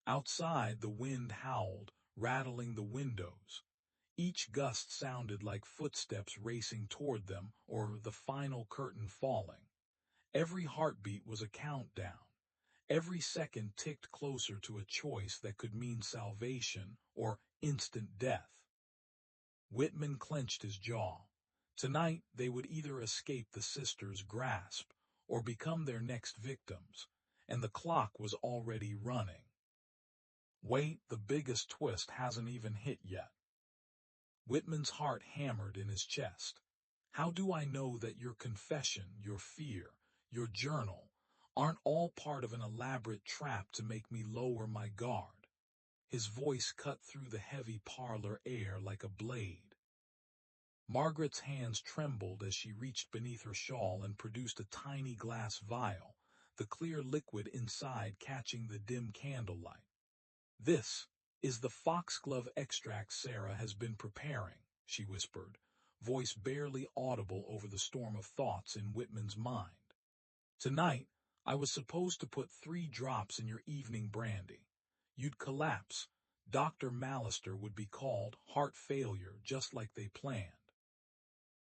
Outside, the wind howled, rattling the windows. Each gust sounded like footsteps racing toward them or the final curtain falling. Every heartbeat was a countdown. Every second ticked closer to a choice that could mean salvation or instant death. Whitman clenched his jaw. Tonight they would either escape the sisters' grasp or become their next victims, and the clock was already running. Wait, the biggest twist hasn't even hit yet. Whitman's heart hammered in his chest. How do I know that your confession, your fear, your journal, aren't all part of an elaborate trap to make me lower my guard? His voice cut through the heavy parlor air like a blade. Margaret's hands trembled as she reached beneath her shawl and produced a tiny glass vial, the clear liquid inside catching the dim candlelight. This is the foxglove extract Sarah has been preparing, she whispered, voice barely audible over the storm of thoughts in Whitman's mind. Tonight, I was supposed to put 3 drops in your evening brandy. You'd collapse. Dr. Mallister would be called heart failure just like they planned.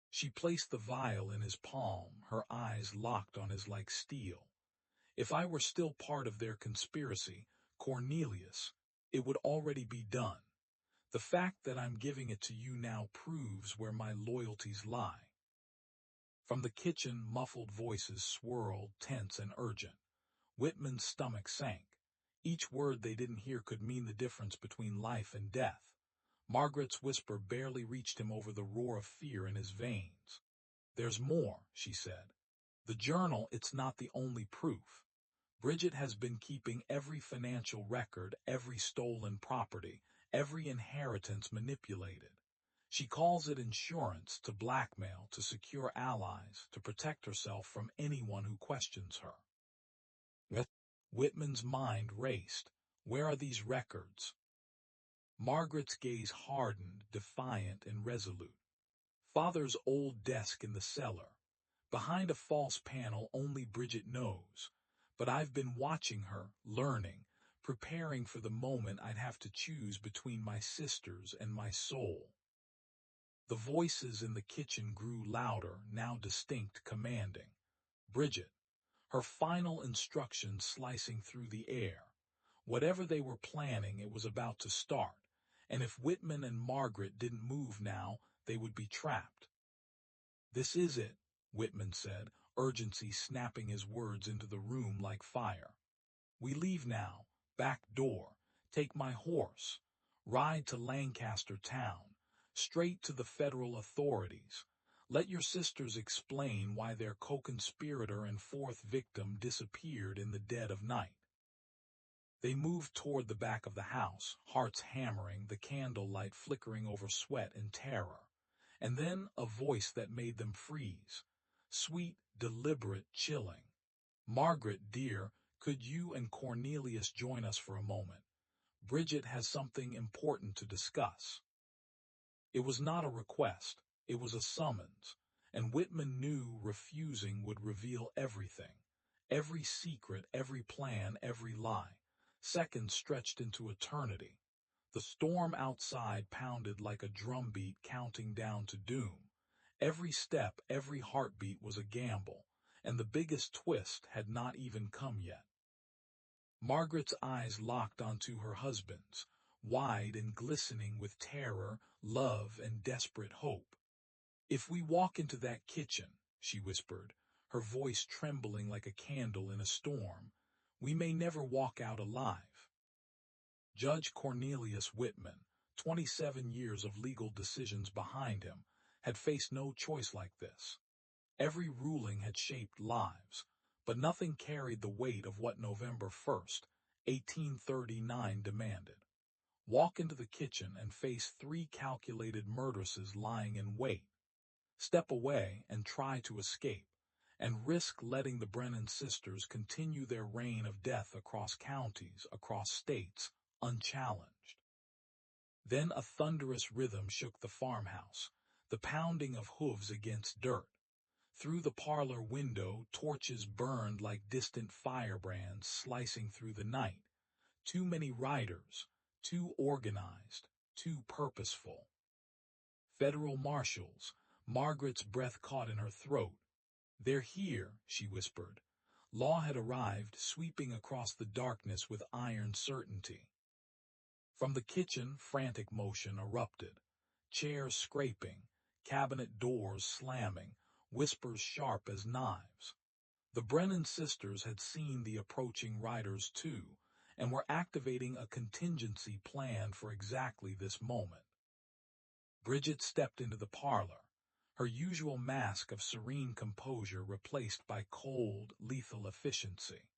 She placed the vial in his palm, her eyes locked on his like steel. If I were still part of their conspiracy, Cornelius, it would already be done. The fact that I'm giving it to you now proves where my loyalties lie. From the kitchen, muffled voices swirled, tense and urgent. Whitman's stomach sank. Each word they didn't hear could mean the difference between life and death. Margaret's whisper barely reached him over the roar of fear in his veins. There's more, she said. The journal, it's not the only proof. Bridget has been keeping every financial record, every stolen property, every inheritance manipulated. She calls it insurance, to blackmail, to secure allies, to protect herself from anyone who questions her. Whitman's mind raced. Where are these records? Margaret's gaze hardened, defiant and resolute. Father's old desk in the cellar. Behind a false panel only Bridget knows. But I've been watching her, learning, preparing for the moment I'd have to choose between my sisters and my soul. The voices in the kitchen grew louder, now distinct, commanding. Bridget, her final instructions slicing through the air. Whatever they were planning, it was about to start, and if Whitman and Margaret didn't move now, they would be trapped. This is it, Whitman said, urgency snapping his words into the room like fire. We leave now, back door, take my horse, ride to Lancaster town, straight to the federal authorities. Let your sisters explain why their co-conspirator and 4th victim disappeared in the dead of night. They moved toward the back of the house, hearts hammering, the candlelight flickering over sweat and terror. And then a voice that made them freeze. Sweet, deliberate, chilling. Margaret, dear, could you and Cornelius join us for a moment? Bridget has something important to discuss. It was not a request, it was a summons, and Whitman knew refusing would reveal everything. Every secret, every plan, every lie. Seconds stretched into eternity. The storm outside pounded like a drumbeat counting down to doom. Every step, every heartbeat was a gamble, and the biggest twist had not even come yet. Margaret's eyes locked onto her husband's, wide and glistening with terror, love, and desperate hope. If we walk into that kitchen, she whispered, her voice trembling like a candle in a storm, we may never walk out alive. Judge Cornelius Whitman, 27 years of legal decisions behind him, had faced no choice like this. Every ruling had shaped lives, but nothing carried the weight of what November 1st, 1839 demanded. Walk into the kitchen and face 3 calculated murderesses lying in wait. Step away and try to escape, and risk letting the Brennan sisters continue their reign of death across counties, across states, unchallenged. Then a thunderous rhythm shook the farmhouse, the pounding of hooves against dirt. Through the parlor window, torches burned like distant firebrands slicing through the night. Too many riders, too organized, too purposeful. Federal marshals. Margaret's breath caught in her throat. "They're here," she whispered. Law had arrived, sweeping across the darkness with iron certainty. From the kitchen, frantic motion erupted. Chairs scraping, cabinet doors slamming, whispers sharp as knives. The Brennan sisters had seen the approaching riders too, and were activating a contingency plan for exactly this moment. Bridget stepped into the parlor, her usual mask of serene composure replaced by cold, lethal efficiency.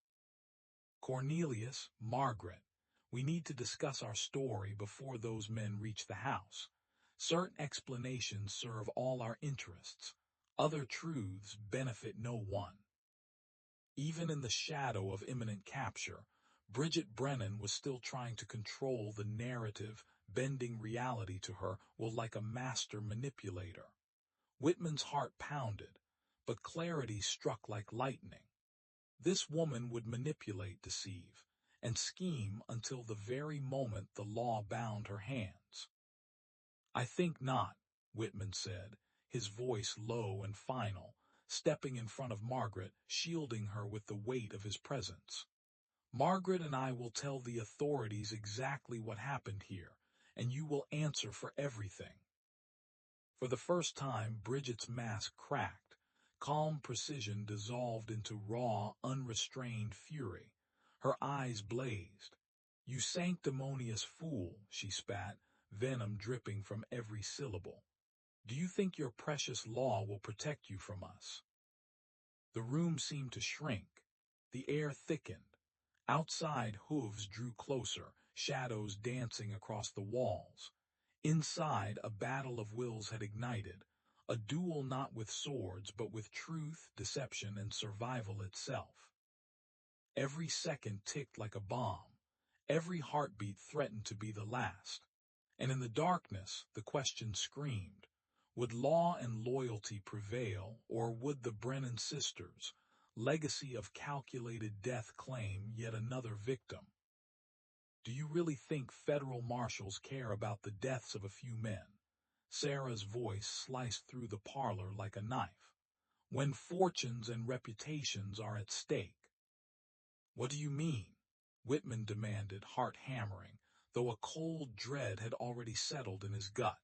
"Cornelius, Margaret, we need to discuss our story before those men reach the house. Certain explanations serve all our interests. Other truths benefit no one." Even in the shadow of imminent capture, Bridget Brennan was still trying to control the narrative, bending reality to her will like a master manipulator. Whitman's heart pounded, but clarity struck like lightning. This woman would manipulate, deceive, and scheme until the very moment the law bound her hands. "I think not," Whitman said, his voice low and final, stepping in front of Margaret, shielding her with the weight of his presence. "Margaret and I will tell the authorities exactly what happened here, and you will answer for everything." For the first time, Bridget's mask cracked. Calm precision dissolved into raw, unrestrained fury. Her eyes blazed. "You sanctimonious fool," she spat, venom dripping from every syllable. "Do you think your precious law will protect you from us?" The room seemed to shrink. The air thickened. Outside, hooves drew closer, shadows dancing across the walls. Inside, a battle of wills had ignited, a duel not with swords but with truth, deception, and survival itself. Every second ticked like a bomb. Every heartbeat threatened to be the last. And in the darkness, the question screamed, would law and loyalty prevail, or would the Brennan sisters' legacy of calculated death claim yet another victim? "Do you really think federal marshals care about the deaths of a few men?" Sarah's voice sliced through the parlor like a knife. "When fortunes and reputations are at stake." "What do you mean?" Whitman demanded, heart hammering, though a cold dread had already settled in his gut.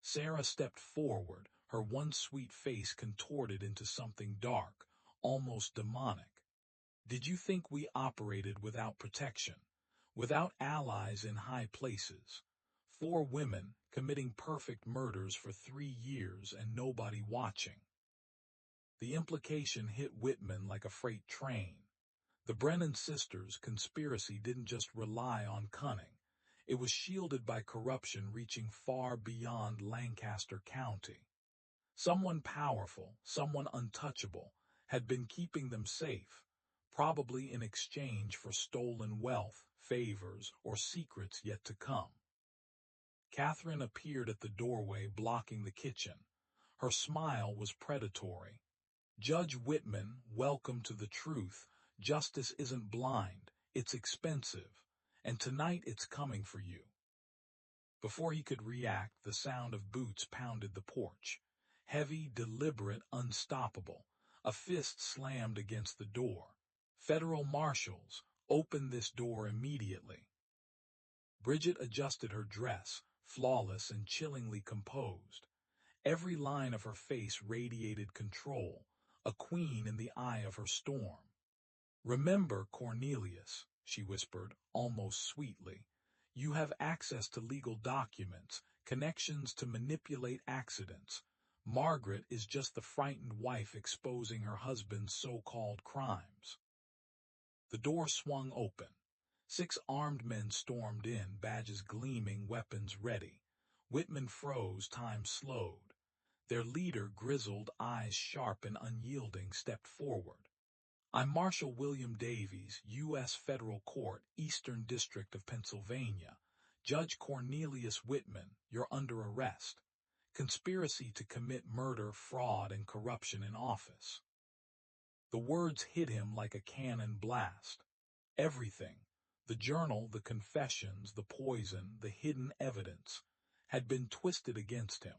Sarah stepped forward, her once sweet face contorted into something dark, almost demonic. "Did you think we operated without protection? Without allies in high places? 4 women committing perfect murders for 3 years and nobody watching?" The implication hit Whitman like a freight train. The Brennan sisters' conspiracy didn't just rely on cunning. It was shielded by corruption reaching far beyond Lancaster County. Someone powerful, someone untouchable, had been keeping them safe, probably in exchange for stolen wealth, favors, or secrets yet to come. Catherine appeared at the doorway blocking the kitchen. Her smile was predatory. "Judge Whitman, welcome to the truth. Justice isn't blind, it's expensive, and tonight it's coming for you." Before he could react, the sound of boots pounded the porch. Heavy, deliberate, unstoppable. A fist slammed against the door. "Federal marshals, open this door immediately." Bridget adjusted her dress, flawless and chillingly composed. Every line of her face radiated control, a queen in the eye of her storm. "Remember, Cornelius," she whispered, almost sweetly, "you have access to legal documents, connections to manipulate accidents. Margaret is just the frightened wife exposing her husband's so-called crimes." The door swung open. 6 armed men stormed in, badges gleaming, weapons ready. Whitman froze, time slowed. Their leader, grizzled, eyes sharp and unyielding, stepped forward. "I'm Marshal William Davies, U.S. Federal Court, Eastern District of Pennsylvania. Judge Cornelius Whitman, you're under arrest. Conspiracy to commit murder, fraud, and corruption in office." The words hit him like a cannon blast. Everything. The journal, the confessions, the poison, the hidden evidence. had been twisted against him.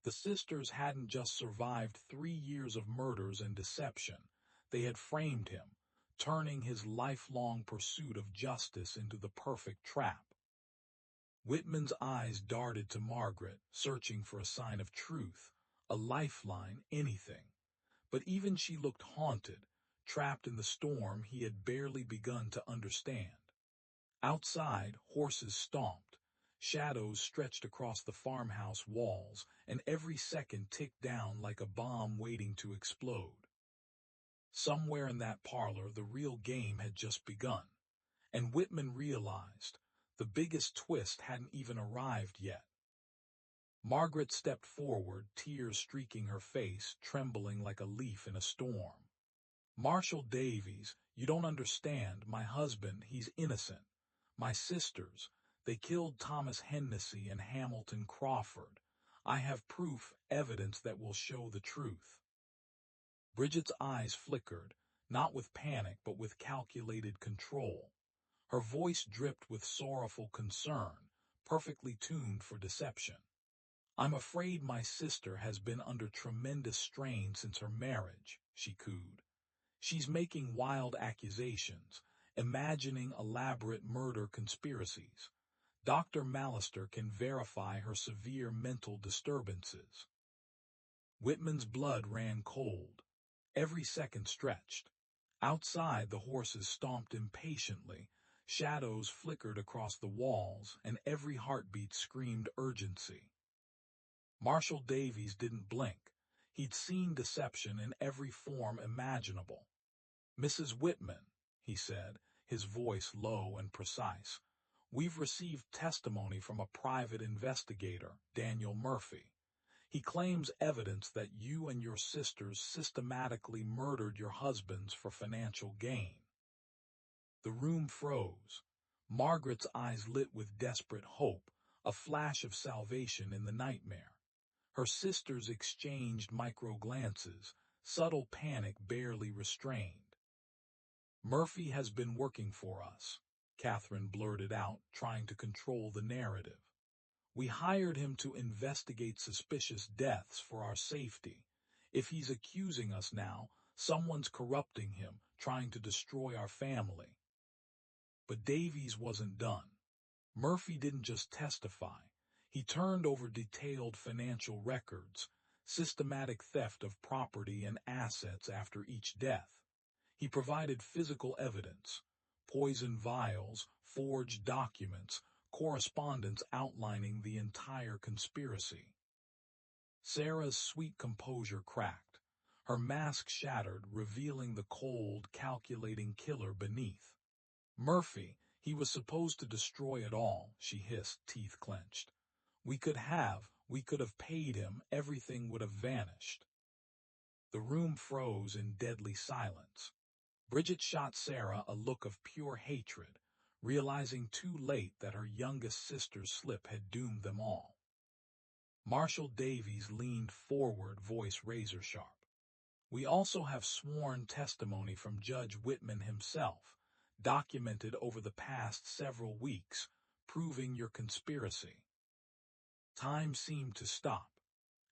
The sisters hadn't just survived 3 years of murders and deception, they had framed him, turning his lifelong pursuit of justice into the perfect trap. Whitman's eyes darted to Margaret, searching for a sign of truth, a lifeline, anything. But even she looked haunted, trapped in the storm he had barely begun to understand. Outside, horses stomped, shadows stretched across the farmhouse walls, and every second ticked down like a bomb waiting to explode. Somewhere in that parlor the real game had just begun, and Whitman realized the biggest twist hadn't even arrived yet. Margaret stepped forward, tears streaking her face, trembling like a leaf in a storm. "Marshal Davies, you don't understand. My husband, he's innocent. My sisters, they killed Thomas Hennessy and Hamilton Crawford. I have proof, evidence that will show the truth." Bridget's eyes flickered, not with panic but with calculated control. Her voice dripped with sorrowful concern, perfectly tuned for deception. "I'm afraid my sister has been under tremendous strain since her marriage," she cooed. "She's making wild accusations, imagining elaborate murder conspiracies. Dr. Mallister can verify her severe mental disturbances." Whitman's blood ran cold. Every second stretched. Outside, the horses stomped impatiently, shadows flickered across the walls, and every heartbeat screamed urgency. Marshal Davies didn't blink. He'd seen deception in every form imaginable. "Mrs. Whitman," he said, his voice low and precise, "we've received testimony from a private investigator, Daniel Murphy. He claims evidence that you and your sisters systematically murdered your husbands for financial gain." The room froze. Margaret's eyes lit with desperate hope, a flash of salvation in the nightmare. Her sisters exchanged micro-glances, subtle panic barely restrained. "Murphy has been working for us," Catherine blurted out, trying to control the narrative. "We hired him to investigate suspicious deaths for our safety. If he's accusing us now, someone's corrupting him, trying to destroy our family." But Davies wasn't done. Murphy didn't just testify. He turned over detailed financial records, systematic theft of property and assets after each death. He provided physical evidence, poison vials, forged documents, correspondence outlining the entire conspiracy. Sarah's sweet composure cracked. Her mask shattered, revealing the cold, calculating killer beneath. "Murphy, he was supposed to destroy it all," she hissed, teeth clenched. We could have paid him, everything would have vanished." The room froze in deadly silence. Bridget shot Sarah a look of pure hatred, realizing too late that her youngest sister's slip had doomed them all. Marshal Davies leaned forward, voice razor-sharp. "We also have sworn testimony from Judge Whitman himself, documented over the past several weeks, proving your conspiracy." Time seemed to stop.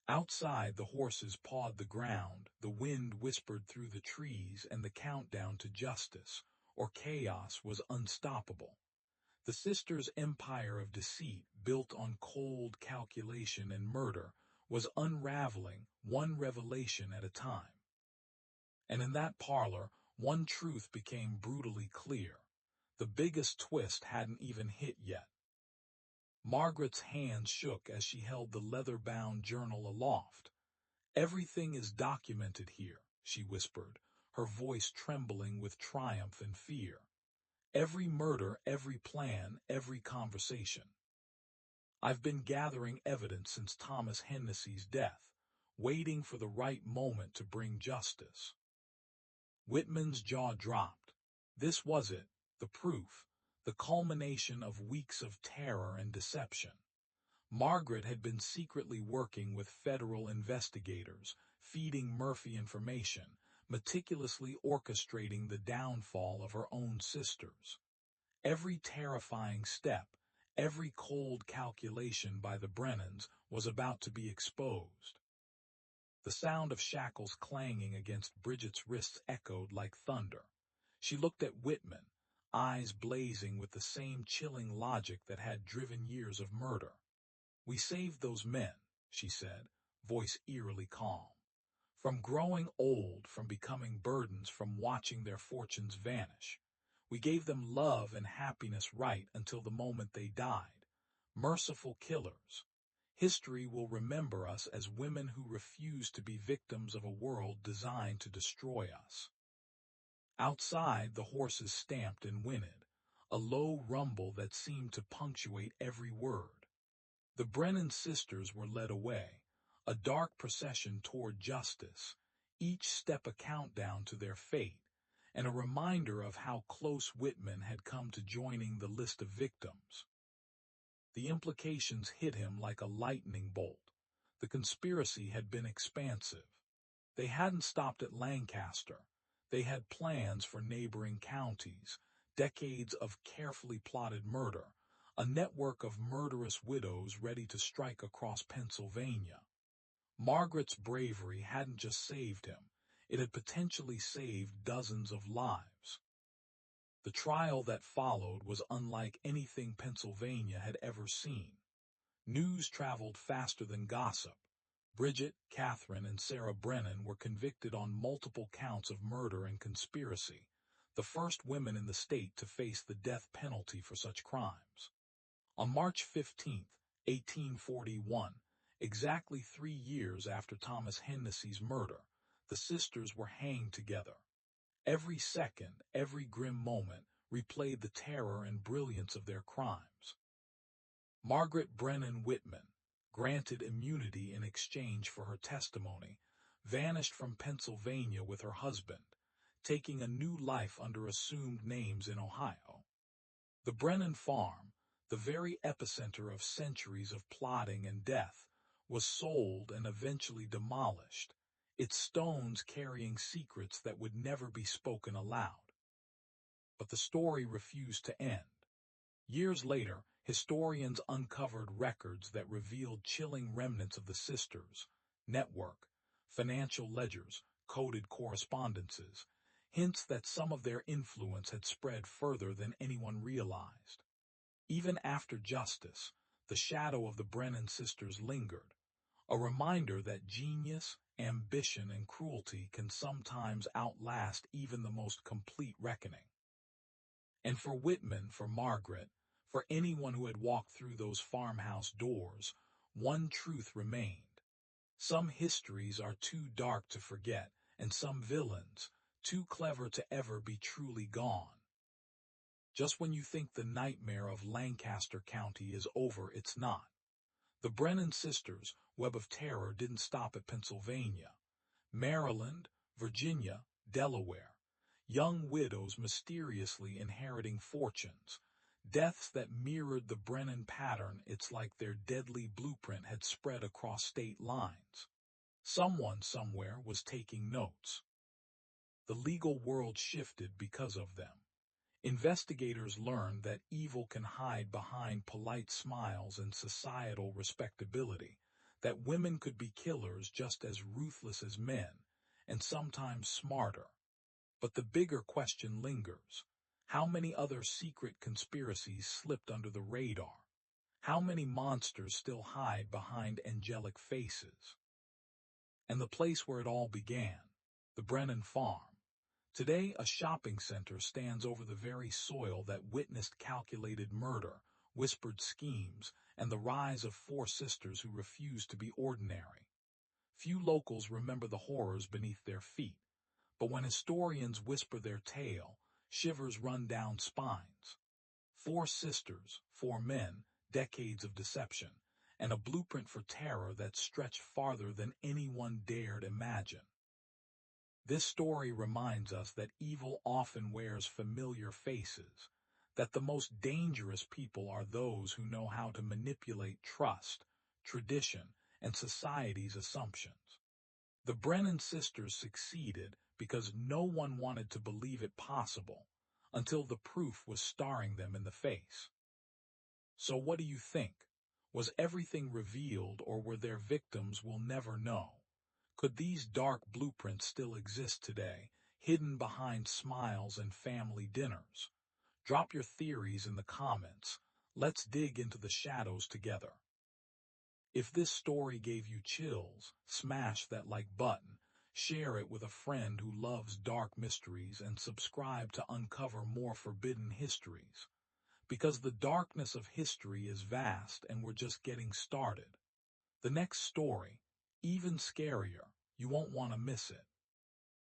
Outside, the horses pawed the ground, the wind whispered through the trees, and the countdown to justice, or chaos, was unstoppable. The sisters' empire of deceit, built on cold calculation and murder, was unraveling, one revelation at a time. And in that parlor, one truth became brutally clear. The biggest twist hadn't even hit yet. Margaret's hands shook as she held the leather-bound journal aloft. "Everything is documented here," she whispered, her voice trembling with triumph and fear. "Every murder, every plan, every conversation. I've been gathering evidence since Thomas Hennessy's death, waiting for the right moment to bring justice." Whitman's jaw dropped. This was it, the proof, the culmination of weeks of terror and deception. Margaret had been secretly working with federal investigators, feeding Murphy information, meticulously orchestrating the downfall of her own sisters. Every terrifying step, Every cold calculation by the Brennans was about to be exposed. The sound of shackles clanging against Bridget's wrists echoed like thunder. She looked at Whitman, eyes blazing with the same chilling logic that had driven years of murder. "We saved those men," she said, voice eerily calm. "From growing old, from becoming burdens, from watching their fortunes vanish. We gave them love and happiness right until the moment they died. Merciful killers. History will remember us as women who refused to be victims of a world designed to destroy us." Outside, the horses stamped and whinnied, a low rumble that seemed to punctuate every word. The Brennan sisters were led away, a dark procession toward justice, each step a countdown to their fate, and a reminder of how close Whitman had come to joining the list of victims. The implications hit him like a lightning bolt. The conspiracy had been expansive. They hadn't stopped at Lancaster. They had plans for neighboring counties, decades of carefully plotted murder, a network of murderous widows ready to strike across Pennsylvania. Margaret's bravery hadn't just saved him, it had potentially saved dozens of lives. The trial that followed was unlike anything Pennsylvania had ever seen. News traveled faster than gossip. Bridget, Catherine, and Sarah Brennan were convicted on multiple counts of murder and conspiracy, the first women in the state to face the death penalty for such crimes. On March 15, 1841, exactly 3 years after Thomas Hennessy's murder, the sisters were hanged together. Every second, every grim moment, replayed the terror and brilliance of their crimes. Margaret Brennan Whitman, granted immunity in exchange for her testimony, vanished from Pennsylvania with her husband, taking a new life under assumed names in Ohio. The Brennan farm, the very epicenter of centuries of plotting and death, was sold and eventually demolished, its stones carrying secrets that would never be spoken aloud. But the story refused to end. Years later, historians uncovered records that revealed chilling remnants of the sisters' network, financial ledgers, coded correspondences, hints that some of their influence had spread further than anyone realized. Even after justice, the shadow of the Brennan sisters lingered, a reminder that genius, ambition, and cruelty can sometimes outlast even the most complete reckoning. And for Whitman, for Margaret, for anyone who had walked through those farmhouse doors, one truth remained. Some histories are too dark to forget, and some villains, too clever to ever be truly gone. Just when you think the nightmare of Lancaster County is over, it's not. The Brennan sisters' web of terror didn't stop at Pennsylvania. Maryland, Virginia, Delaware. Young widows mysteriously inheriting fortunes. Deaths that mirrored the Brennan pattern. It's like their deadly blueprint had spread across state lines. Someone somewhere was taking notes. The legal world shifted because of them. Investigators learned that evil can hide behind polite smiles and societal respectability, that women could be killers just as ruthless as men, and sometimes smarter. But the bigger question lingers. How many other secret conspiracies slipped under the radar? How many monsters still hide behind angelic faces? And the place where it all began, the Brennan farm. Today, a shopping center stands over the very soil that witnessed calculated murder, whispered schemes, and the rise of 4 sisters who refused to be ordinary. Few locals remember the horrors beneath their feet, but when historians whisper their tale, shivers run down spines. 4 sisters, 4 men, decades of deception, and a blueprint for terror that stretched farther than anyone dared imagine. This story reminds us that evil often wears familiar faces, that the most dangerous people are those who know how to manipulate trust, tradition, and society's assumptions. The Brennan sisters succeeded because no one wanted to believe it possible, until the proof was staring them in the face. So what do you think? Was everything revealed, or were there victims we'll never know? Could these dark blueprints still exist today, hidden behind smiles and family dinners? Drop your theories in the comments. Let's dig into the shadows together. If this story gave you chills, smash that like button, share it with a friend who loves dark mysteries, and subscribe to uncover more forbidden histories. Because the darkness of history is vast and we're just getting started. The next story, even scarier, you won't want to miss it.